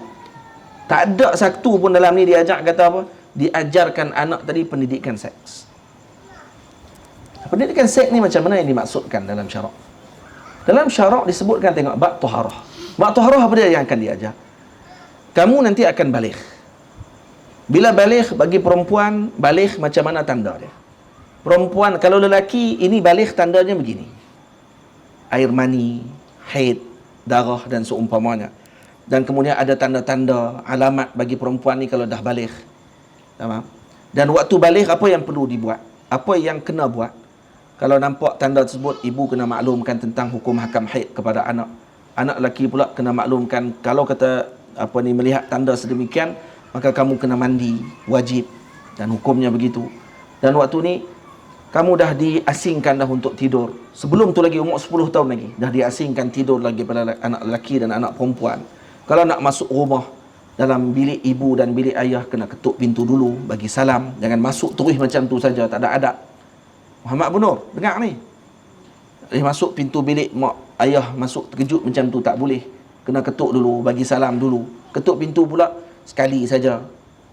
Tak ada satu pun dalam ni diajak kata apa? Diajarkan anak tadi pendidikan seks. Pendidikan seks ni macam mana yang dimaksudkan dalam syarak? Dalam syarak disebutkan, tengok, bab taharah. Bab taharah apa dia yang akan diajar? Kamu nanti akan balik. Bila balik, bagi perempuan, balik macam mana tanda dia? Perempuan, kalau lelaki, ini balik tandanya begini. Air mani, haid, darah dan seumpamanya. Dan kemudian ada tanda-tanda, alamat bagi perempuan ni kalau dah balik. Tamam? Dan waktu balik, apa yang perlu dibuat? Apa yang kena buat? Kalau nampak tanda tersebut, ibu kena maklumkan tentang hukum hakam haid kepada anak. Anak lelaki pula kena maklumkan, kalau kata melihat tanda sedemikian, maka kamu kena mandi, wajib, dan hukumnya begitu. Dan waktu ni kamu dah diasingkan dah untuk tidur. Sebelum tu lagi umur 10 tahun lagi dah diasingkan tidur lagi pada anak lelaki dan anak perempuan. Kalau nak masuk rumah, dalam bilik ibu dan bilik ayah kena ketuk pintu dulu bagi salam. Jangan masuk terus macam tu saja, tak ada adab. Muhammad Abu Nur, dengar ni. Masuk pintu bilik mak ayah masuk terkejut macam tu tak boleh. Kena ketuk dulu, bagi salam dulu. Ketuk pintu pula sekali saja.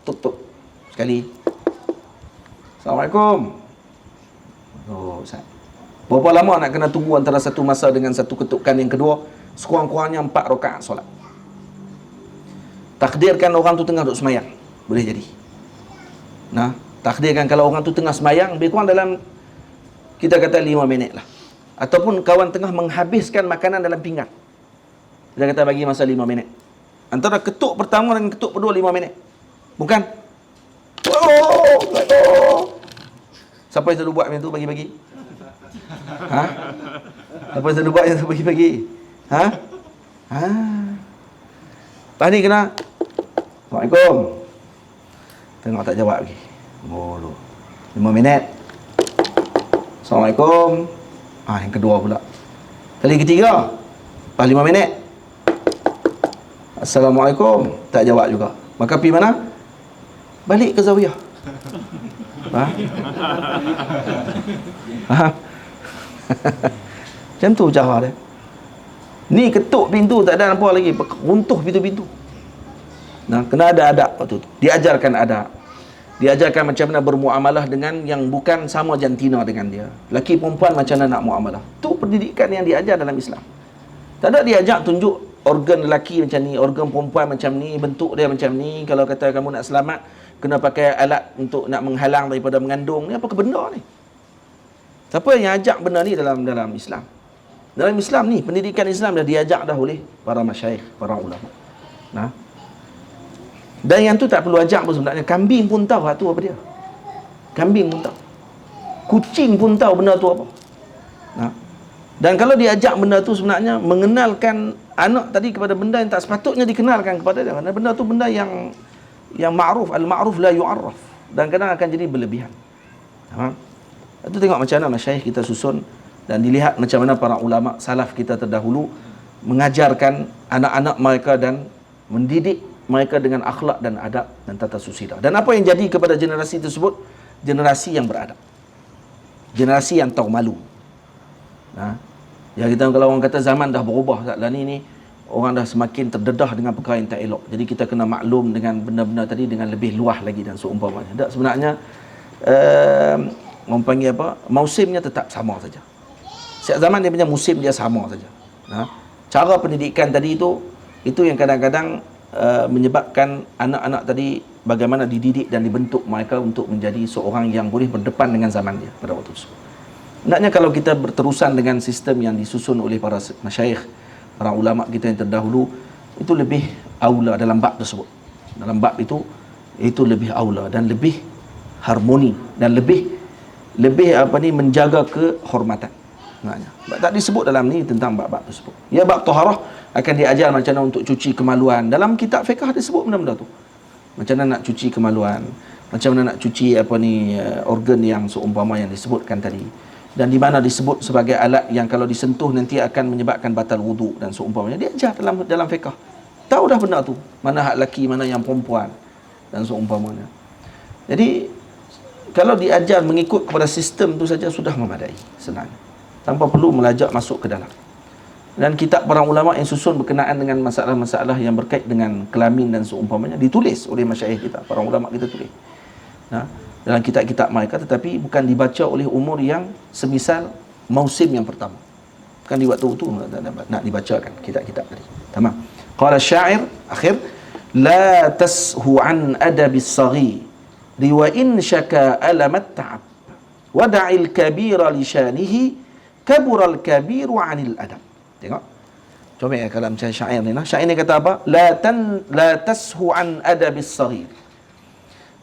Tuk-tuk. Sekali. Assalamualaikum. Oh, Ustaz. Berapa lama nak kena tunggu antara satu masa dengan satu ketukan yang kedua? Sekurang-kurangnya 4 rakaat solat. Takdirkan orang tu tengah duduk semayang, boleh jadi. Nah, takdirkan kalau orang tu tengah semayang, lebih kurang dalam, kita kata 5 minit lah. Ataupun kawan tengah menghabiskan makanan dalam pinggan, kita kata bagi masa 5 minit. Antara ketuk pertama dengan ketuk kedua 5 minit. Bukan? Siapa yang selalu buat macam tu bagi-bagi? Ha? Siapa yang selalu buat yang tu bagi-bagi? Ha? Ha? Lepas ni kena Assalamualaikum. Tengok tak jawab lagi. Bodoh. 5 minit. Assalamualaikum. Yang kedua pula. Kali ketiga. Lepas 5 minit. Assalamualaikum. Tak jawab juga. Maka pergi mana? Balik ke zawiyah. Macam tu cara dia. Ni ketuk pintu tak ada apa lagi, runtuh pintu-pintu. Nah, kena ada adab waktu tu. Diajarkan adab. Diajarkan macam mana bermuamalah dengan yang bukan sama jantina dengan dia. Laki perempuan macam mana nak muamalah. Tu pendidikan yang diajar dalam Islam. Tak ada diajak tunjuk organ lelaki macam ni, organ perempuan macam ni, bentuk dia macam ni. Kalau kata kamu nak selamat, kena pakai alat untuk nak menghalang daripada mengandung. Ni apa benda ni? Siapa yang ajak benda ni dalam Islam? Dalam Islam ni, pendidikan Islam dah diajak dah oleh para masyayikh, para ulama. Nah. Dan yang tu tak perlu ajak pun sebenarnya. Kambing pun tahu tu apa dia. Kambing pun tahu. Kucing pun tahu benda tu apa. Nah. Dan kalau diajak benda tu sebenarnya mengenalkan anak tadi kepada benda yang tak sepatutnya dikenalkan kepada dia. Kerana benda tu benda yang ma'ruf, al-ma'ruf la yu'arraf, dan kadang akan jadi berlebihan. Faham? Itu tengok macam mana masyayikh kita susun, dan dilihat macam mana para ulama salaf kita terdahulu mengajarkan anak-anak mereka dan mendidik mereka dengan akhlak dan adab dan tata susila. Dan apa yang jadi kepada generasi tersebut? Generasi yang beradab. Generasi yang tahu malu. Ya, kita kalau orang kata zaman dah berubah, lah ni orang dah semakin terdedah dengan perkara yang tak elok. Jadi kita kena maklum dengan benda-benda tadi dengan lebih luah lagi dan seumpamanya. Tak, sebenarnya orang panggil apa? Musimnya tetap sama saja. Setiap zaman dia punya musim dia sama saja. Cara pendidikan tadi itu yang kadang-kadang menyebabkan anak-anak tadi bagaimana dididik dan dibentuk mereka untuk menjadi seorang yang boleh berdepan dengan zaman dia pada waktu itu. Hendaknya kalau kita berterusan dengan sistem yang disusun oleh para masyayikh, para ulama kita yang terdahulu, itu lebih aula dalam bab tersebut. Dalam bab itu lebih aula dan lebih harmoni dan lebih menjaga kehormatan. Sebenarnya tak disebut dalam ni tentang bab-bab tersebut. Ya, bab taharah akan diajar macam mana untuk cuci kemaluan. Dalam kitab fiqh disebut benda-benda tu. Macam mana nak cuci kemaluan, macam mana nak cuci organ yang seumpama yang disebutkan tadi. Dan di mana disebut sebagai alat yang kalau disentuh nanti akan menyebabkan batal wuduk dan seumpamanya. Dia ajar dalam fiqh. Tahu dah benda tu. Mana hak laki, mana yang perempuan dan seumpamanya. Jadi kalau diajar mengikut kepada sistem tu saja sudah memadai sebenarnya. Tanpa perlu melajak masuk ke dalam. Dan kitab para ulama yang susun berkenaan dengan masalah-masalah yang berkait dengan kelamin dan seumpamanya ditulis oleh masyayikh kita, para ulama kita tulis. Dalam kitab-kitab mereka, tetapi bukan dibaca oleh umur yang semisal musim yang pertama. Bukan di waktu itu nak dibacakan kitab-kitab tadi. Tamam. Qala syair akhir, la tashu an adabis saghir wa in syaka alamat ta'ab wada'il kabira li syanihi kabural kabiru 'anil adab. Tengok. Coba ya kalau macam syair ni. Syair ni kata apa? La tashu an adabis saghir.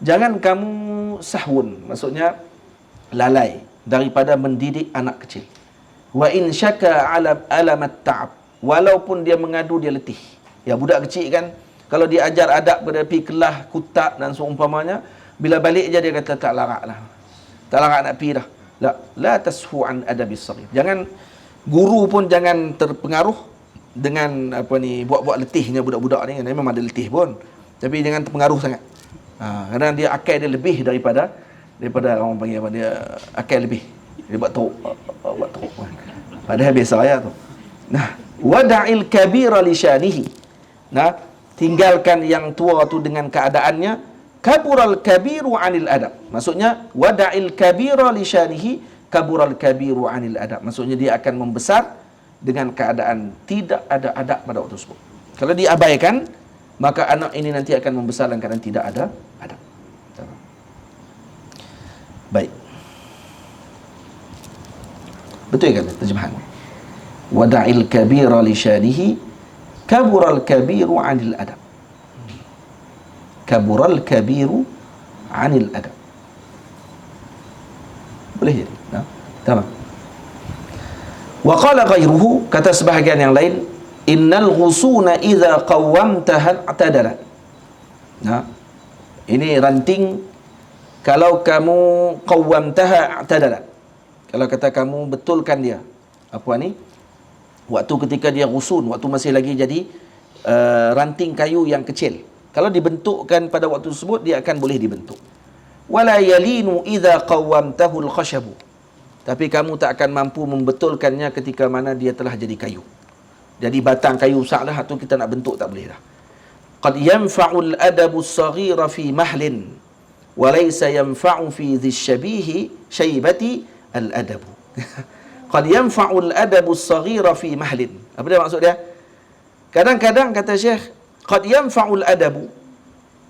Jangan kamu sahwun, maksudnya lalai daripada mendidik anak kecil. Wa in syaka alamat ta'ab, walaupun dia mengadu dia letih. Ya, budak kecil kan kalau diajar adab pada pi kelas, kutab dan seumpamanya, bila balik je dia kata tak larat lah. Tak larat nak pi dah. La tasfu an adabis saghir. Jangan guru pun jangan terpengaruh dengan buat-buat letihnya budak-budak ni. Memang ada letih pun, tapi jangan terpengaruh sangat. Kadang dia akal dia lebih daripada orang panggil apa, dia akal lebih. Dia buat teruk. Padahal biasa ya tu. Wada'il kabira li syanihi. Tinggalkan yang tua tu dengan keadaannya. Kabural kabiru 'anil adab. Maksudnya wada'il kabira li syanihi kabural kabiru 'anil adab. Maksudnya dia akan membesar dengan keadaan tidak ada adab pada waktu tersebut. Kalau diabaikan, maka anak ini nanti akan membesar dalam keadaan tidak ada adab. Baik. Betul kan terjemahan? Wada'il kabira li syanihi kabural kabiru 'anil adab. Kabural kabiru 'anil adab. Boleh jadi. Tamam. Wa qala ghairuhu, kata sebahagian yang lain, innal ghusuna idza qawwamtaha i'tadalat. Ini ranting, kalau kamu qawwamtaha i'tadalat. Kalau kata kamu betulkan dia. Waktu ketika dia ghusun, waktu masih lagi jadi ranting kayu yang kecil. Kalau dibentukkan pada waktu tersebut, dia akan boleh dibentuk. Wala yalinu idza qawwamtahu al-khashabu. Tapi kamu tak akan mampu membetulkannya ketika mana dia telah jadi kayu. Jadi batang kayu besar lah, tu kita nak bentuk tak boleh dah. Qad yanfa'ul adabu as-saghira fi mahlin walaysa yanfa'u fi dzisyabihi syaibati al-adabu. Qad yanfa'u al-adabu as-saghira fi mahlin. Apa dia maksud dia? Kadang-kadang kata Syekh, qad yanfa'u al-adabu,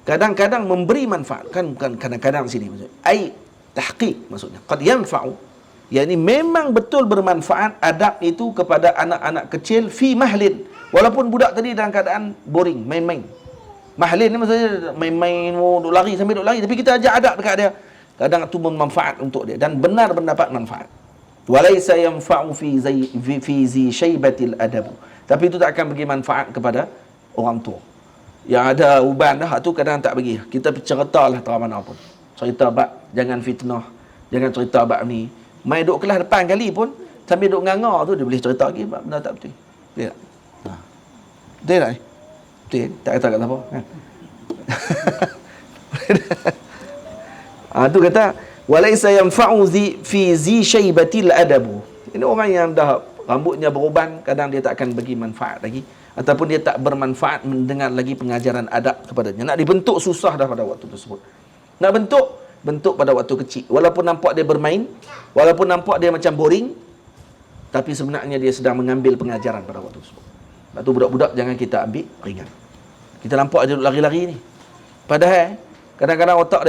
kadang-kadang memberi manfaat, kan bukan kadang-kadang sini maksud. Ai tahqiq maksudnya. Qad yanfa'u, yakni memang betul bermanfaat adab itu kepada anak-anak kecil fi mahlin, walaupun budak tadi dalam keadaan boring, main-main. Mahlin ni maksudnya main-main, duk lari sambil duk lari, tapi kita ajar adab dekat dia. Kadang itu bermanfaat untuk dia dan benar mendapat manfaat. Walaysa yanfa'u fi zi syaibatil adab. Tapi itu tak akan bagi manfaat kepada orang tua. Yang ada uban dah tu kadang tak bagi. Kita ceritalah terang mana pun. Cerita bab jangan fitnah, jangan cerita bab ni. Mai duk kelas depan kali pun sambil duk nganga tu dia boleh cerita lagi bab benda tak betul. Betul tak? Ha. Betul tak ni? Betul, tak kata kat apa. Tu kata walaysa yanfa'u fi zi syaibatil adabu. Ini orang yang dah rambutnya beruban, kadang dia tak akan bagi manfaat lagi, ataupun dia tak bermanfaat mendengar lagi pengajaran adab kepadanya. Nak dibentuk susah dah pada waktu tersebut. Nak bentuk pada waktu kecil. Walaupun nampak dia bermain, walaupun nampak dia macam boring, tapi sebenarnya dia sedang mengambil pengajaran pada waktu tersebut. Sebab tu budak-budak jangan kita ambil ringan. Kita nampak dia duduk lari-lari ni. Padahal kadang-kadang otak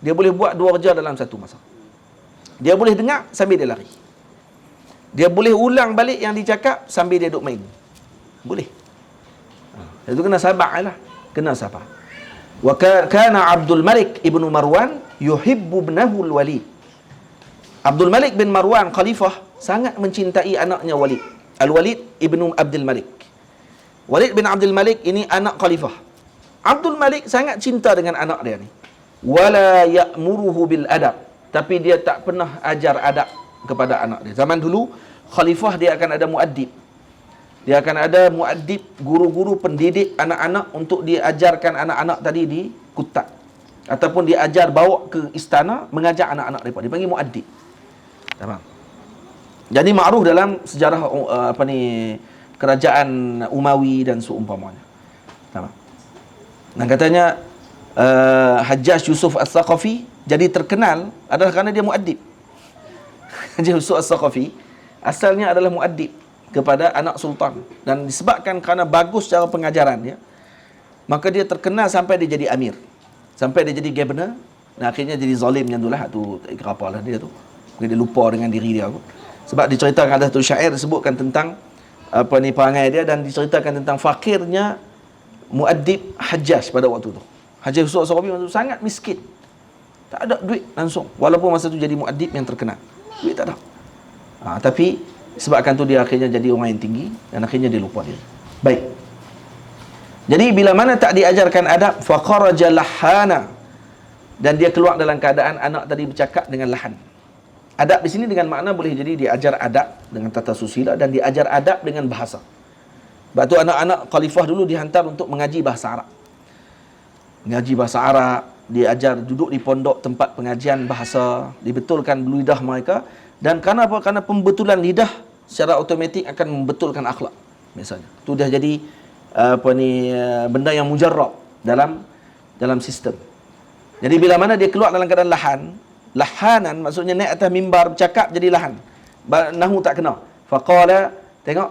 dia boleh buat dua kerja dalam satu masa. Dia boleh dengar sambil dia lari. Dia boleh ulang balik yang dicakap sambil dia duduk main. Boleh. Itu kena sabar lah. Kena sabar. Wa kana Abdul Malik ibnu Marwan yuhibbu ibnahu al-Walid. Abdul Malik bin Marwan khalifah sangat mencintai anaknya Walid. Al-Walid ibnu Abdul Malik. Walid bin Abdul Malik ini anak khalifah. Abdul Malik sangat cinta dengan anak dia ni. Wala ya'muruhu bil adab. Tapi dia tak pernah ajar adab kepada anak dia. Zaman dulu khalifah dia akan ada muaddib. Dia akan ada muaddib, guru-guru pendidik anak-anak untuk diajarkan anak-anak tadi di kutab. Ataupun diajar bawa ke istana mengajar anak-anak mereka. Dipanggil muaddib. Tamam. Jadi makruf dalam sejarah kerajaan Umawi dan seumpamanya. Tamam. Dan katanya Hajjaj Yusuf As-Saqafi jadi terkenal adalah kerana dia muaddib. Hajjaj Yusuf As-Saqafi asalnya adalah muaddib kepada anak sultan, dan disebabkan kerana bagus cara pengajaran dia, maka dia terkenal sampai dia jadi amir, sampai dia jadi governor, dan akhirnya jadi zalim yang itulah tu apalah dia tu. Mungkin dia lupa dengan diri dia kot. Sebab diceritakan ada satu syair disebutkan tentang perangai dia, dan diceritakan tentang fakirnya muaddib Hajjaj pada waktu tu. Hajjaj Yusuf As-Saqafi sangat miskin. Tak ada duit langsung. Walaupun masa tu jadi muaddib yang terkenal. Duit tak ada. Tapi sebabkan tu dia akhirnya jadi orang yang tinggi, dan akhirnya dia lupa diri. Baik. Jadi bila mana tak diajarkan adab, faqaraja lahana, dan dia keluar dalam keadaan anak tadi bercakap dengan lahan. Adab di sini dengan makna boleh jadi diajar adab dengan tata susila, dan diajar adab dengan bahasa. Sebab tu anak-anak khalifah dulu dihantar untuk mengaji bahasa Arab. Mengaji bahasa Arab, diajar duduk di pondok tempat pengajian bahasa, dibetulkan lidah mereka. Dan kerana apa? Kerana pembetulan lidah secara automatik akan membetulkan akhlak. Misalnya, itu dah jadi benda yang mujarrab dalam sistem. Jadi bila mana dia keluar dalam keadaan lahanan maksudnya naik atas mimbar bercakap jadi lahan. Nahu tak kena. Faqala, tengok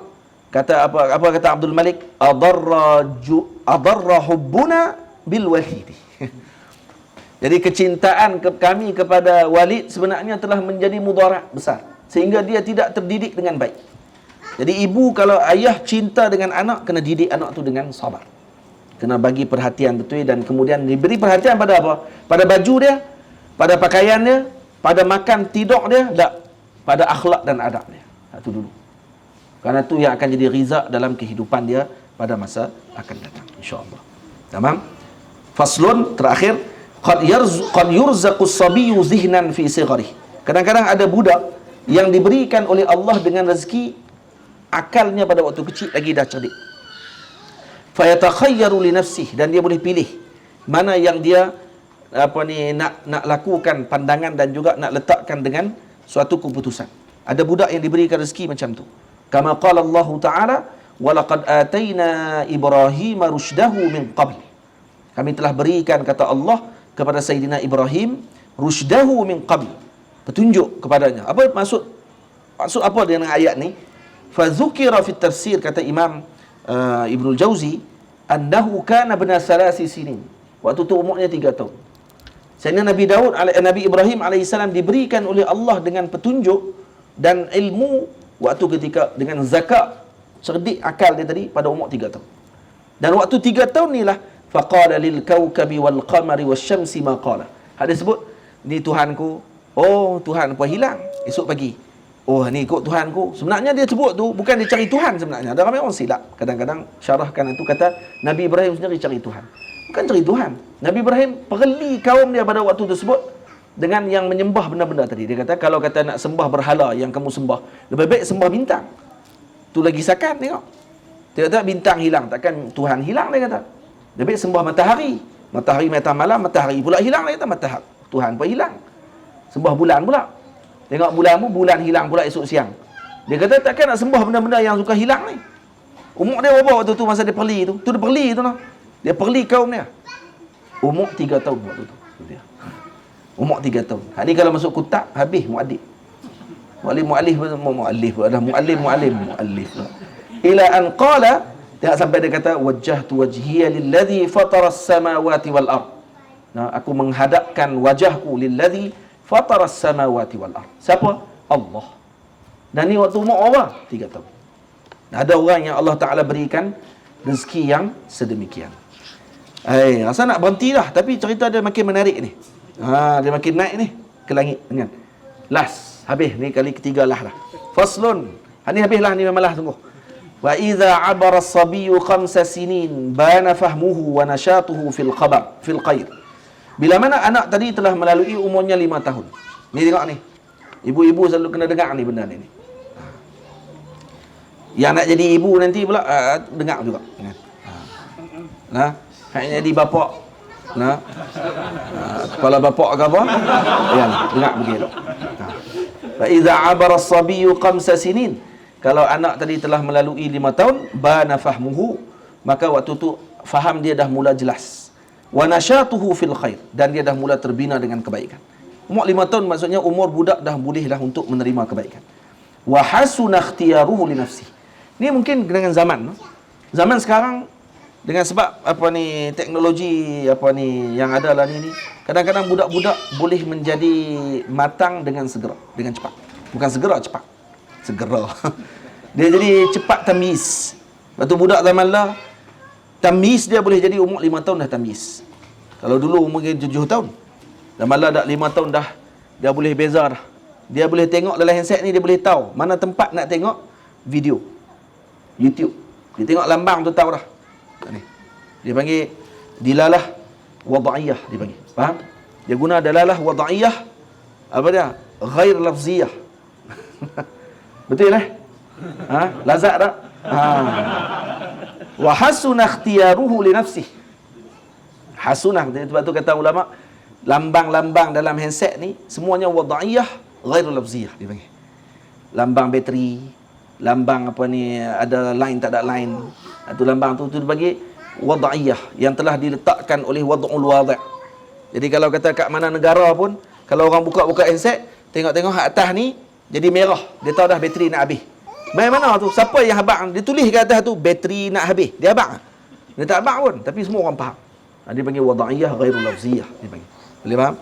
kata apa kata Abdul Malik, adarra hubbuna bil walidi. Jadi kecintaan kami kepada Walid sebenarnya telah menjadi mudarat besar, sehingga dia tidak terdidik dengan baik. Jadi ibu kalau ayah cinta dengan anak, kena didik anak tu dengan sabar. Kena bagi perhatian betul, dan kemudian diberi perhatian pada apa? Pada baju dia, pada pakaian dia, pada makan tidur dia, tak, pada akhlak dan adab dia. Itu dulu. Kerana itu yang akan jadi rizak dalam kehidupan dia pada masa akan datang, insya-Allah. Tamam? Faslun terakhir, qad yurzaqu as-sabiyyu zihnan fi sigharih. Kadang-kadang ada budak yang diberikan oleh Allah dengan rezeki, akalnya pada waktu kecil lagi dah cerdik. Fa yatakhayyaru li nafsihi, dan dia boleh pilih mana yang dia nak lakukan pandangan dan juga nak letakkan dengan suatu keputusan. Ada budak yang diberikan rezeki macam tu. Kama qala Allah Ta'ala, wa laqad atayna Ibrahim rusydahu min qabl. Kami telah berikan, kata Allah, kepada Sayyidina Ibrahim rusydahu min qabl, petunjuk kepadanya. Apa maksud apa dengan ayat ni? Fa dzukira fi tafsir, kata Imam Ibnul Jauzi, annahu kana bna salasi sinin, waktu tu umurnya 3 tahun. Sayyidina Nabi Ibrahim alaihissalam diberikan oleh Allah dengan petunjuk dan ilmu waktu ketika dengan zakat, cerdik akal dia tadi pada umur 3 tahun. Dan waktu 3 tahun ni lah faqala lil kawkabi wal qamari wasyamsi ma qala. Hadis sebut, ni Tuhanku. Oh, Tuhan apa hilang esok pagi. Oh, ni ikut Tuhanku. Sebenarnya dia sebut tu bukan dia cari Tuhan sebenarnya. Ada ramai orang silap. Kadang-kadang syarahkan itu kata Nabi Ibrahim sendiri cari Tuhan. Bukan cari Tuhan. Nabi Ibrahim perli kaum dia pada waktu tersebut dengan yang menyembah benda-benda tadi. Dia kata kalau kata nak sembah berhala yang kamu sembah, lebih baik sembah bintang. Tu lagi sakan tengok. Dia kata bintang hilang, takkan Tuhan hilang, dia kata. Lebih baik sembah matahari. Matahari datang malam, matahari pula hilang, dia kata matahari. Tuhan pun hilang. Sembah bulan pula. Tengok bulanmu, bulan hilang pula esok siang. Dia kata takkan nak sembah benda-benda yang suka hilang ni. Umur dia berapa waktu tu masa dia perli tu? Tu dia perli tu noh. Dia perli kaum dia. Umur 3 tahun waktu tu. Tu dia. Umur 3 tahun. Hari kalau masuk kutab, habis muaddib. Muallim ila an qala, dia sampai dia kata wajjahtu wajhiya lilladhi fatara as-samawati wal ard. Nah, aku menghadapkan wajahku lilladhi fatara as-samawati wal ard. Siapa? Allah. Dan ni waktu umur apa? 3 tahun. Ada orang yang Allah Taala berikan rezeki yang sedemikian. Rasa nak berhenti dah, tapi cerita dia makin menarik ni. Dia makin naik ni ke langit dengan last. Habis ni kali ketiga lah. Faslun. Ni habislah ni memanglah sungguh. Wa idza abara as-sabiyyu 5 sinin bana fahmuhu wa nashatuhu fil khair. Bila mana anak tadi telah melalui umurnya 5 tahun. Ni tengok ni. Ibu-ibu selalu kena dengar ni benda ni. Yang nak jadi ibu nanti pula dengar juga. Nah, hak jadi bapak. Nah. Kepala bapak ke apa? Ya, dengar begitu. Fa idza abara as-sabiyyu 5 sinin. Kalau anak tadi telah melalui 5 tahun, bana fahmuhu, maka waktu tu faham dia dah mula jelas. Wa nashatuhu fil khair, dan dia dah mula terbina dengan kebaikan. Umur 5 tahun maksudnya umur budak dah bolehlah untuk menerima kebaikan. Wa hasuna ikhtiyaruhu li nafsi. Ni mungkin dengan zaman. Zaman sekarang dengan sebab apa ni teknologi apa ni yang ada lah ni kadang-kadang budak-budak boleh menjadi matang dengan segera, dengan cepat. Bukan segera, cepat. Segera. Dia jadi cepat tamyiz. Waktu budak zaman lah tamyiz dia boleh jadi umur 5 tahun dah tamyiz. Kalau dulu umur 7 tahun. Zaman lah dah 5 tahun dah dia boleh beza dah. Dia boleh tengok dalam handset ni, dia boleh tahu mana tempat nak tengok video YouTube. Dia tengok lambang tu tahu dah. Ni. Dia panggil dilalah wada'iyah, dia panggil. Faham? Dia guna dalalah wada'iyah apa dia? Ghair lafziyah. Betul eh? Lazat tak? Wa hasuna ikhtiyaruhu li nafsih. Hasunah, sebab tu kata ulama, lambang-lambang dalam handset ni semuanya wada'iyah ghair lafziyah, dia panggil. Lambang bateri, lambang apa ni, ada line tak ada line. Itu lambang tu dibagi wada'iyah yang telah diletakkan oleh wad'ul wadi'. Jadi kalau kata kat mana negara pun, kalau orang buka-buka handset, tengok-tengok hak atas ni jadi merah, dia tahu dah bateri nak habis. Mana tu? Siapa yang habaq? Dia tulis kat atas tu bateri nak habis. Dia habaq. Dia tak habaq pun, tapi semua orang faham. Dia panggil wada'iyah ghairul lafziyah, dia panggil. Boleh faham?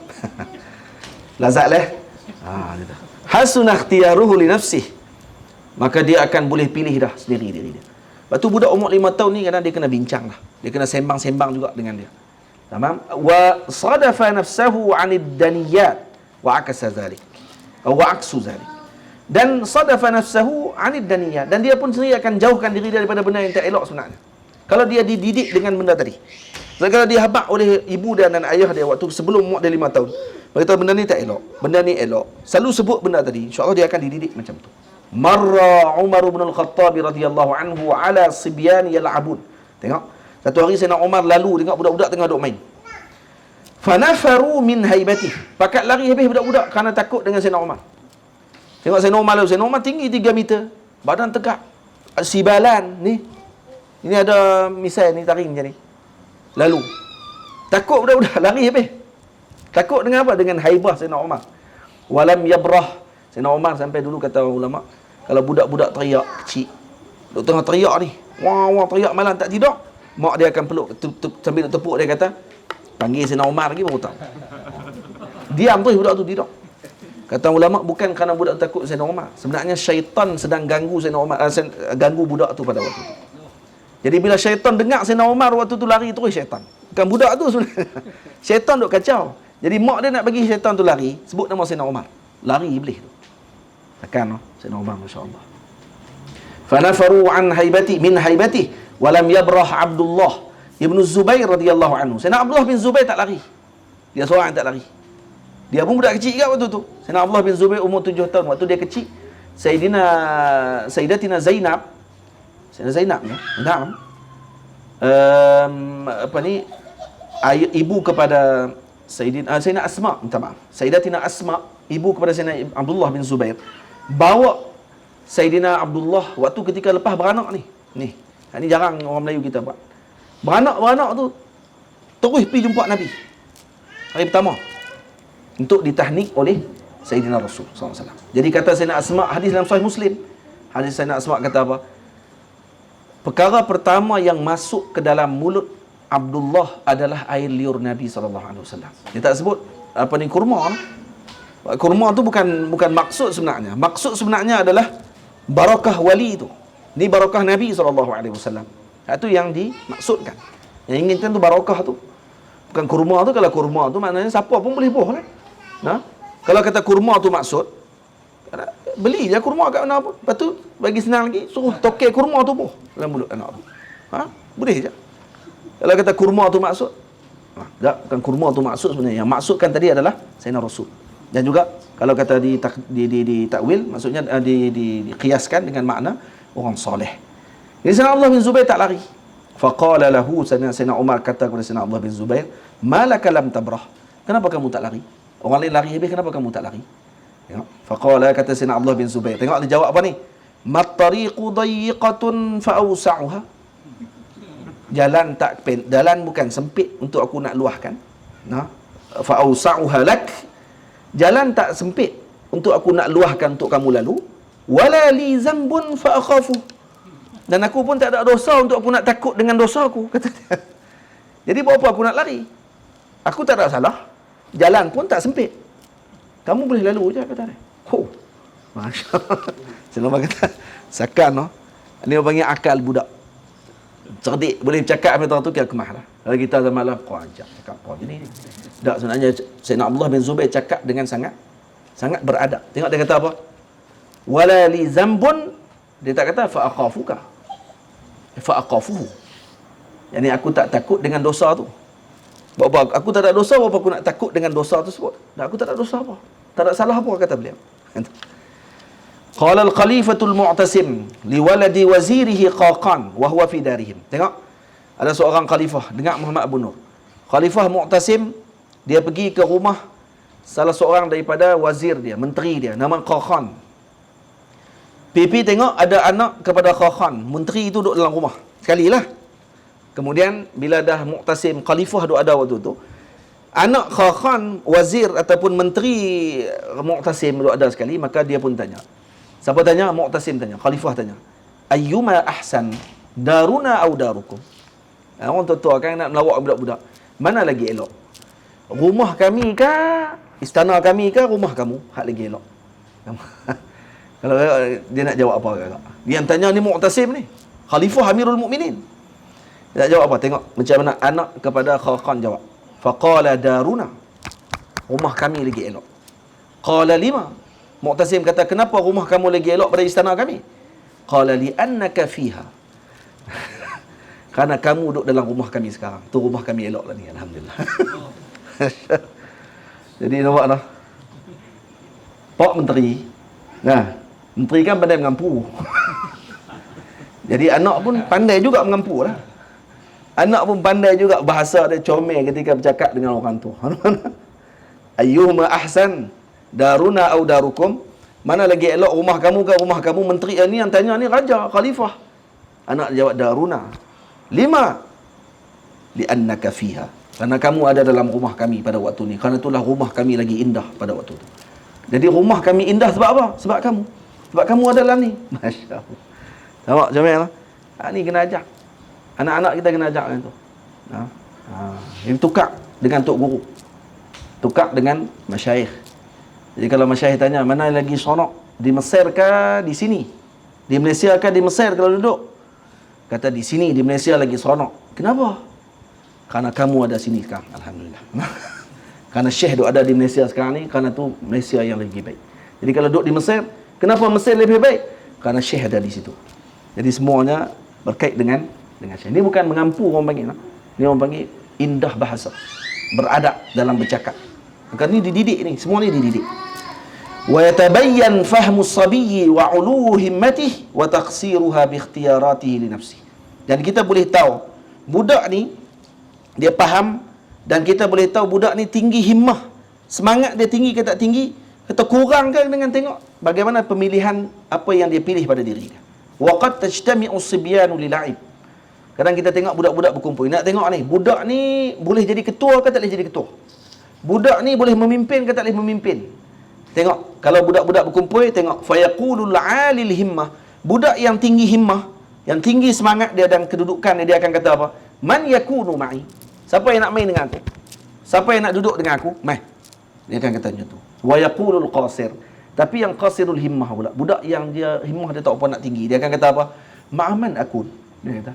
Lazat leh. Gitu. Hasuna ikhtiyaruhu li nafsih. Maka dia akan boleh pilih dah sendiri diri dia. Lepas tu budak umur 5 tahun ni kadang dia kena bincang lah. Dia kena sembang-sembang juga dengan dia. Tamam? Wa sadafa nafsahu 'anid daniyat wa akasa zalik. Wa aksu zalik. Dan sadafa nafsahu 'anid daniyat, dan dia pun sendiri akan jauhkan diri daripada benda yang tak elok sebenarnya. Kalau dia dididik dengan benda tadi. Kalau dia habaq oleh ibu dia dan ayah dia waktu sebelum umur dia 5 tahun, beritahu benda ni tak elok, benda ni elok, selalu sebut benda tadi, insya-Allah dia akan dididik macam tu. Marra Umar bin Al-Khattab radhiyallahu anhu ala sibyan yal'abun. Tengok, satu hari Sayyidina Umar lalu tengok budak-budak tengah duk main. Fanafaru min haibatihi. Pakat lari habis budak-budak kerana takut dengan Sayyidina Umar. Tengok Sayyidina Umar lalu, Sayyidina Umar tinggi 3 meter, badan tegak. Sibalan ni. Ini ada misal ni taring macam ni. Lalu takut budak-budak lari habis. Takut dengan apa? Dengan haibah Sayyidina Umar. Walam yabrah. Sayyidina Umar sampai dulu kata ulama, kalau budak-budak teriak kecil, duk tengah teriak ni, wah teriak malam tak tidur, mak dia akan peluk sambil tepuk, dia kata, panggil Sayyidina Umar lagi baru tahu. Diam tu budak tu tidur. Kata ulama, bukan kerana budak takut Sayyidina Umar. Sebenarnya syaitan sedang ganggu Sayyidina Umar, ganggu budak tu pada waktu tu. Jadi bila syaitan dengar Sayyidina Umar waktu tu lari terus syaitan. Bukan budak tu sebenarnya. Syaitan duk kacau. Jadi mak dia nak bagi syaitan tu lari, sebut nama Sayyidina Umar. Lari iblis tu. Tekan Sayyidina Umar, masya-Allah. Fanafaru an haibati min haibati walam yabrah Abdullah ibn Zubair radhiyallahu anhu. Sayyidina Abdullah bin Zubair tak lari. Dia seorang tak lari. Dia pun budak kecil juga waktu tu. Sayyidina Abdullah bin Zubair umur 7 tahun. Waktu dia kecil, Sayyidatina Zainab, Sayyidatina Zainab ya, Naam. Ibu kepada Sayyidina Asma, minta maaf. Sayyidatina Asma, ibu kepada Sayyidina Abdullah bin Zubair, bawa Sayyidina Abdullah waktu ketika lepas beranak ni. Ni jarang orang Melayu kita buat. Beranak tu terus pergi jumpa Nabi. Hari pertama. Untuk ditahnik oleh Sayyidina Rasul SAW. Jadi kata Sayyidina Asma, hadis dalam Sahih Muslim, hadis Sayyidina Asma kata apa? Perkara pertama yang masuk ke dalam mulut Abdullah adalah air liur Nabi SAW. Dia tak sebut kurma. Kurma tu bukan maksud sebenarnya. Maksud sebenarnya adalah barakah wali itu. Ini barakah Nabi SAW. Itu yang dimaksudkan. Yang inginkan tu barakah tu. Bukan kurma tu. Kalau kurma tu maknanya siapa pun boleh buah lah. Kalau kata kurma tu maksud, beli je kurma kat mana apa. Lepas tu bagi senang lagi, suruh tokek kurma tu buah dalam mulut anak tu. Boleh je. Kalau kata kurma tu maksud, tak, bukan kurma tu maksud sebenarnya. Yang maksudkan tadi adalah Sayyidina Rasul. Dan juga kalau kata di takwil, maksudnya diqiyaskan dengan makna orang soleh. Jadi Sayyidina Abdullah bin Zubair tak lari. Faqala lahu, Sayyidina Umar kata kepada Sayyidina Abdullah bin Zubair, malaka lam tabrah. Kenapa kamu tak lari? Orang lain lari habis, kenapa kamu tak lari? Ya. Faqala, kata Sayyidina Abdullah bin Zubair. Tengok dia jawab apa ni? Mat-tariqu dayiqatun fa'awsa'uha. Jalan bukan sempit untuk aku nak luahkan. Fa'awsa'uha lak. Jalan tak sempit untuk aku nak luahkan untuk kamu lalu. Wala li zambun fa'akhafu. Dan aku pun tak ada dosa untuk aku nak takut dengan dosa aku, kata dia. Jadi buat apa aku nak lari? Aku tak ada salah. Jalan pun tak sempit. Kamu boleh lalu je, kata dia. Masya Allah. Selama kata, sakan Ini orang panggil akal budak. Cerdik, boleh bercakap apa tu kira kemah lah. Kalau kita zaman lah, kau ajak cakap kau gini. Tak, sebenarnya Sayyidina Abdullah bin Zubair cakap dengan sangat beradab. Tengok dia kata apa? Wala li zambun. Dia tak kata fa'akhafuka. Fa'akhafuhu. Yani aku tak takut dengan dosa tu. Bapak, aku tak ada dosa, apa aku nak takut dengan dosa tersebut? Tak, aku tak ada dosa apa. Tak ada salah apa, kata beliau. Qala al-khalifatul mu'tasim liwaladi wazirihi Qaqan wa huwa fi darihim. Tengok, ada seorang khalifah, dengar Muhammad Abu Nur. Khalifah Mu'tasim, dia pergi ke rumah salah seorang daripada wazir dia, menteri dia, nama Qaqan. Pipi tengok ada anak kepada Qaqan, menteri itu duduk dalam rumah. Sekali lah. Kemudian bila dah Mu'tasim, khalifah duduk ada waktu tu, anak Qaqan, wazir ataupun menteri Mu'tasim duduk ada sekali, maka dia pun tanya. Siapa tanya? Mu'tasim tanya, khalifah tanya. Ayyuma ahsan, daruna au darukum? Orang tua-tua kan nak melawak budak-budak. Mana lagi elok? Rumah kami ke, istana kami ke, rumah kamu? Hak lagi elok. Kalau dia nak jawab apa agak? Dia yang tanya ni Mu'tasim ni, khalifah Amirul Mukminin. Dia nak jawab apa? Tengok macam mana anak kepada Qaqan jawab. Faqala daruna. Rumah kami lagi elok. Qala lima. Mu'tasim kata, kenapa rumah kamu lagi elok pada istana kami? Qala li annaka fiha. Kerana kamu duduk dalam rumah kami sekarang. Tu rumah kami elok lah ni, alhamdulillah. Jadi nampak dah. Pak menteri. Menteri kan pandai mengampu. Jadi anak pun pandai juga mengampu lah. Anak pun pandai juga bahasa dia comel ketika bercakap dengan orang tu. Ayyuhuma ahsan, daruna au darukum? Mana lagi elok, rumah kamu ke rumah kamu? Menteri ni yang tanya ni raja, khalifah. Anak jawab daruna. Lima. Li'annaka fiha. Karena kamu ada dalam rumah kami pada waktu ni. Karena itulah rumah kami lagi indah pada waktu itu. Jadi rumah kami indah sebab apa? Sebab kamu. Sebab kamu ada dalam ni. Masya Allah. Nampak Jamil? Ni kena ajak. Anak-anak kita kena ajak macam tu. Ini tukar dengan tok guru. Tukar dengan masyayikh. Jadi kalau masyayikh tanya, mana lagi sonok? Di Mesir ke di sini? Di Malaysia ke di Mesir kalau duduk? Kata di sini, di Malaysia lagi sonok. Kenapa? Karena kamu ada sini sekarang. Alhamdulillah. Karena Syekh duk ada di Malaysia sekarang ni, karena tu Malaysia yang lebih baik. Jadi kalau duduk di Mesir, kenapa Mesir lebih baik? Karena Syekh ada di situ. Jadi semuanya berkait dengan Syekh. Ini bukan mengampu orang panggil. Ini orang panggil indah bahasa. Beradab dalam bercakap. Maka ni dididik ni, semua ni dididik. Wa yatabayyan fahmu as-sabiyyi wa 'uluwu himmatihi wa taqsiruha bi ikhtiyaratihi li nafsihi. Dan kita boleh tahu budak ni dia faham, dan kita boleh tahu budak ni tinggi himmah. Semangat dia tinggi ke tak tinggi, kita kurangkan dengan tengok bagaimana pemilihan apa yang dia pilih pada diri dia. Wa qad tajtami'u as-sibyanu lil'ib. Kadang kita tengok budak-budak berkumpul. Nak tengok ni, budak ni boleh jadi ketua ke tak boleh jadi ketua? Budak ni boleh memimpin ke tak boleh memimpin? Tengok, kalau budak-budak berkumpul, tengok fayaqulul 'alil himmah. Budak yang tinggi himmah, yang tinggi semangat dia dan kedudukan dia akan kata apa? Man yakunu ma'i. Siapa yang nak main dengan aku? Siapa yang nak duduk dengan aku? Mai. Dia akan kata macam tu. Wa yaqulul qasir. Tapi yang qasirul himmah pula, budak yang dia himmah dia tak apa nak tinggi, dia akan kata apa? Ma'aman akun. Dia kata,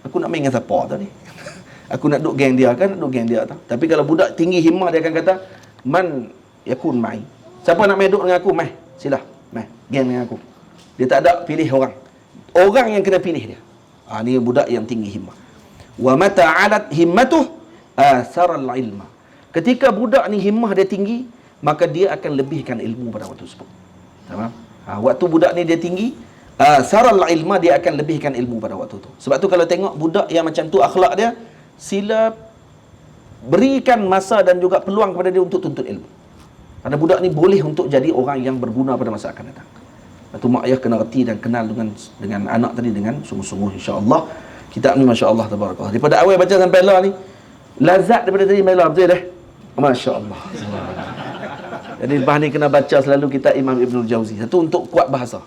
aku nak main dengan siapa tadi? Aku nak duduk geng dia kan, nak duduk geng dia tak? Tapi kalau budak tinggi himmah, dia akan kata, man yakun ma'i. Siapa nak main duduk dengan aku? Mai, sila. Mai, geng dengan aku. Dia tak ada pilih orang. Orang yang kena pilih dia. Ni budak yang tinggi himmah. Wa mata 'alat himmatuh atharal ilma. Ketika budak ni himmah dia tinggi, maka dia akan lebihkan ilmu pada waktu tersebut. Faham? Waktu budak ni dia tinggi, atharal ilma, dia akan lebihkan ilmu pada waktu tu. Sebab tu kalau tengok budak yang macam tu akhlak dia, sila berikan masa dan juga peluang kepada dia untuk tuntut ilmu. Kerana budak ni boleh untuk jadi orang yang berguna pada masa akan datang. Lepas tu mak ayah kena reti dan kenal dengan anak tadi dengan sungguh-sungguh, insya-Allah. Kitab ni masya-Allah tabarakallah. Daripada awal baca sampai lah ni, lazat daripada tadi sampai lah, betul dah. Masya-Allah. Jadi lepas ni kena baca selalu kitab Imam Ibnul Jauzi. Satu untuk kuat bahasa.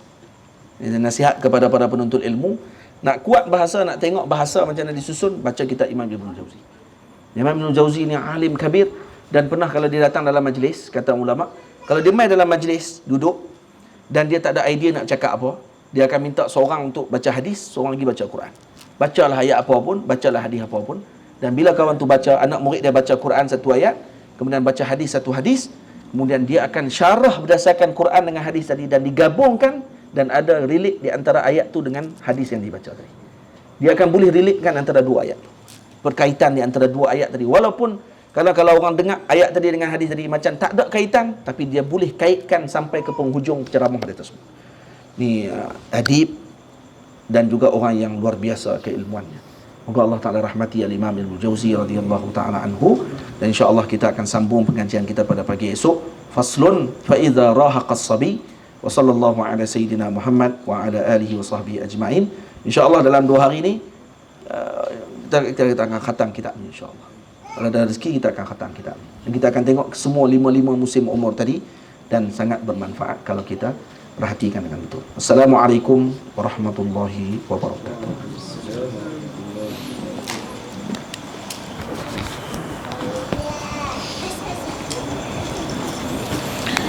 Ini nasihat kepada para penuntut ilmu, nak kuat bahasa, nak tengok bahasa macam mana disusun, baca kitab Imam Ibnul Jauzi. Imam Ibnul Jauzi ni alim kabir, dan pernah kalau dia datang dalam majlis, kata ulama, kalau dia main dalam majlis, duduk, dan dia tak ada idea nak cakap apa, dia akan minta seorang untuk baca hadis, seorang lagi baca Quran. Bacalah ayat apa pun, bacalah hadis apa pun. Dan bila kawan tu baca, anak murid dia baca Quran satu ayat, kemudian baca hadis satu hadis, kemudian dia akan syarah berdasarkan Quran dengan hadis tadi dan digabungkan, dan ada relate di antara ayat tu dengan hadis yang dibaca tadi. Dia akan boleh relatekan antara dua ayat. Berkaitan di antara dua ayat tadi. Walaupun kalau orang dengar ayat tadi dengan hadis tadi macam tak ada kaitan, tapi dia boleh kaitkan sampai ke penghujung ceramah dia tersebut. Ni adib dan juga orang yang luar biasa keilmuannya. Moga Allah Ta'ala rahmati Al-Imam Ibnul Jauzi radhiyallahu ta'ala anhu. Dan insya-Allah kita akan sambung pengajian kita pada pagi esok. Faslun fa idza rahaqa as-sabi wa sallallahu ala sayyidina Muhammad wa ala alihi wa sahbihi ajma'in. Insya-Allah dalam 2 hari ni kita akan khatam kitab ni, insya-Allah. Kalau ada rezeki kita akan khatam kitab ni. Dan kita akan tengok semua 5 musim umur tadi, dan sangat bermanfaat kalau kita perhatikan dengan betul. Assalamualaikum warahmatullahi wabarakatuh.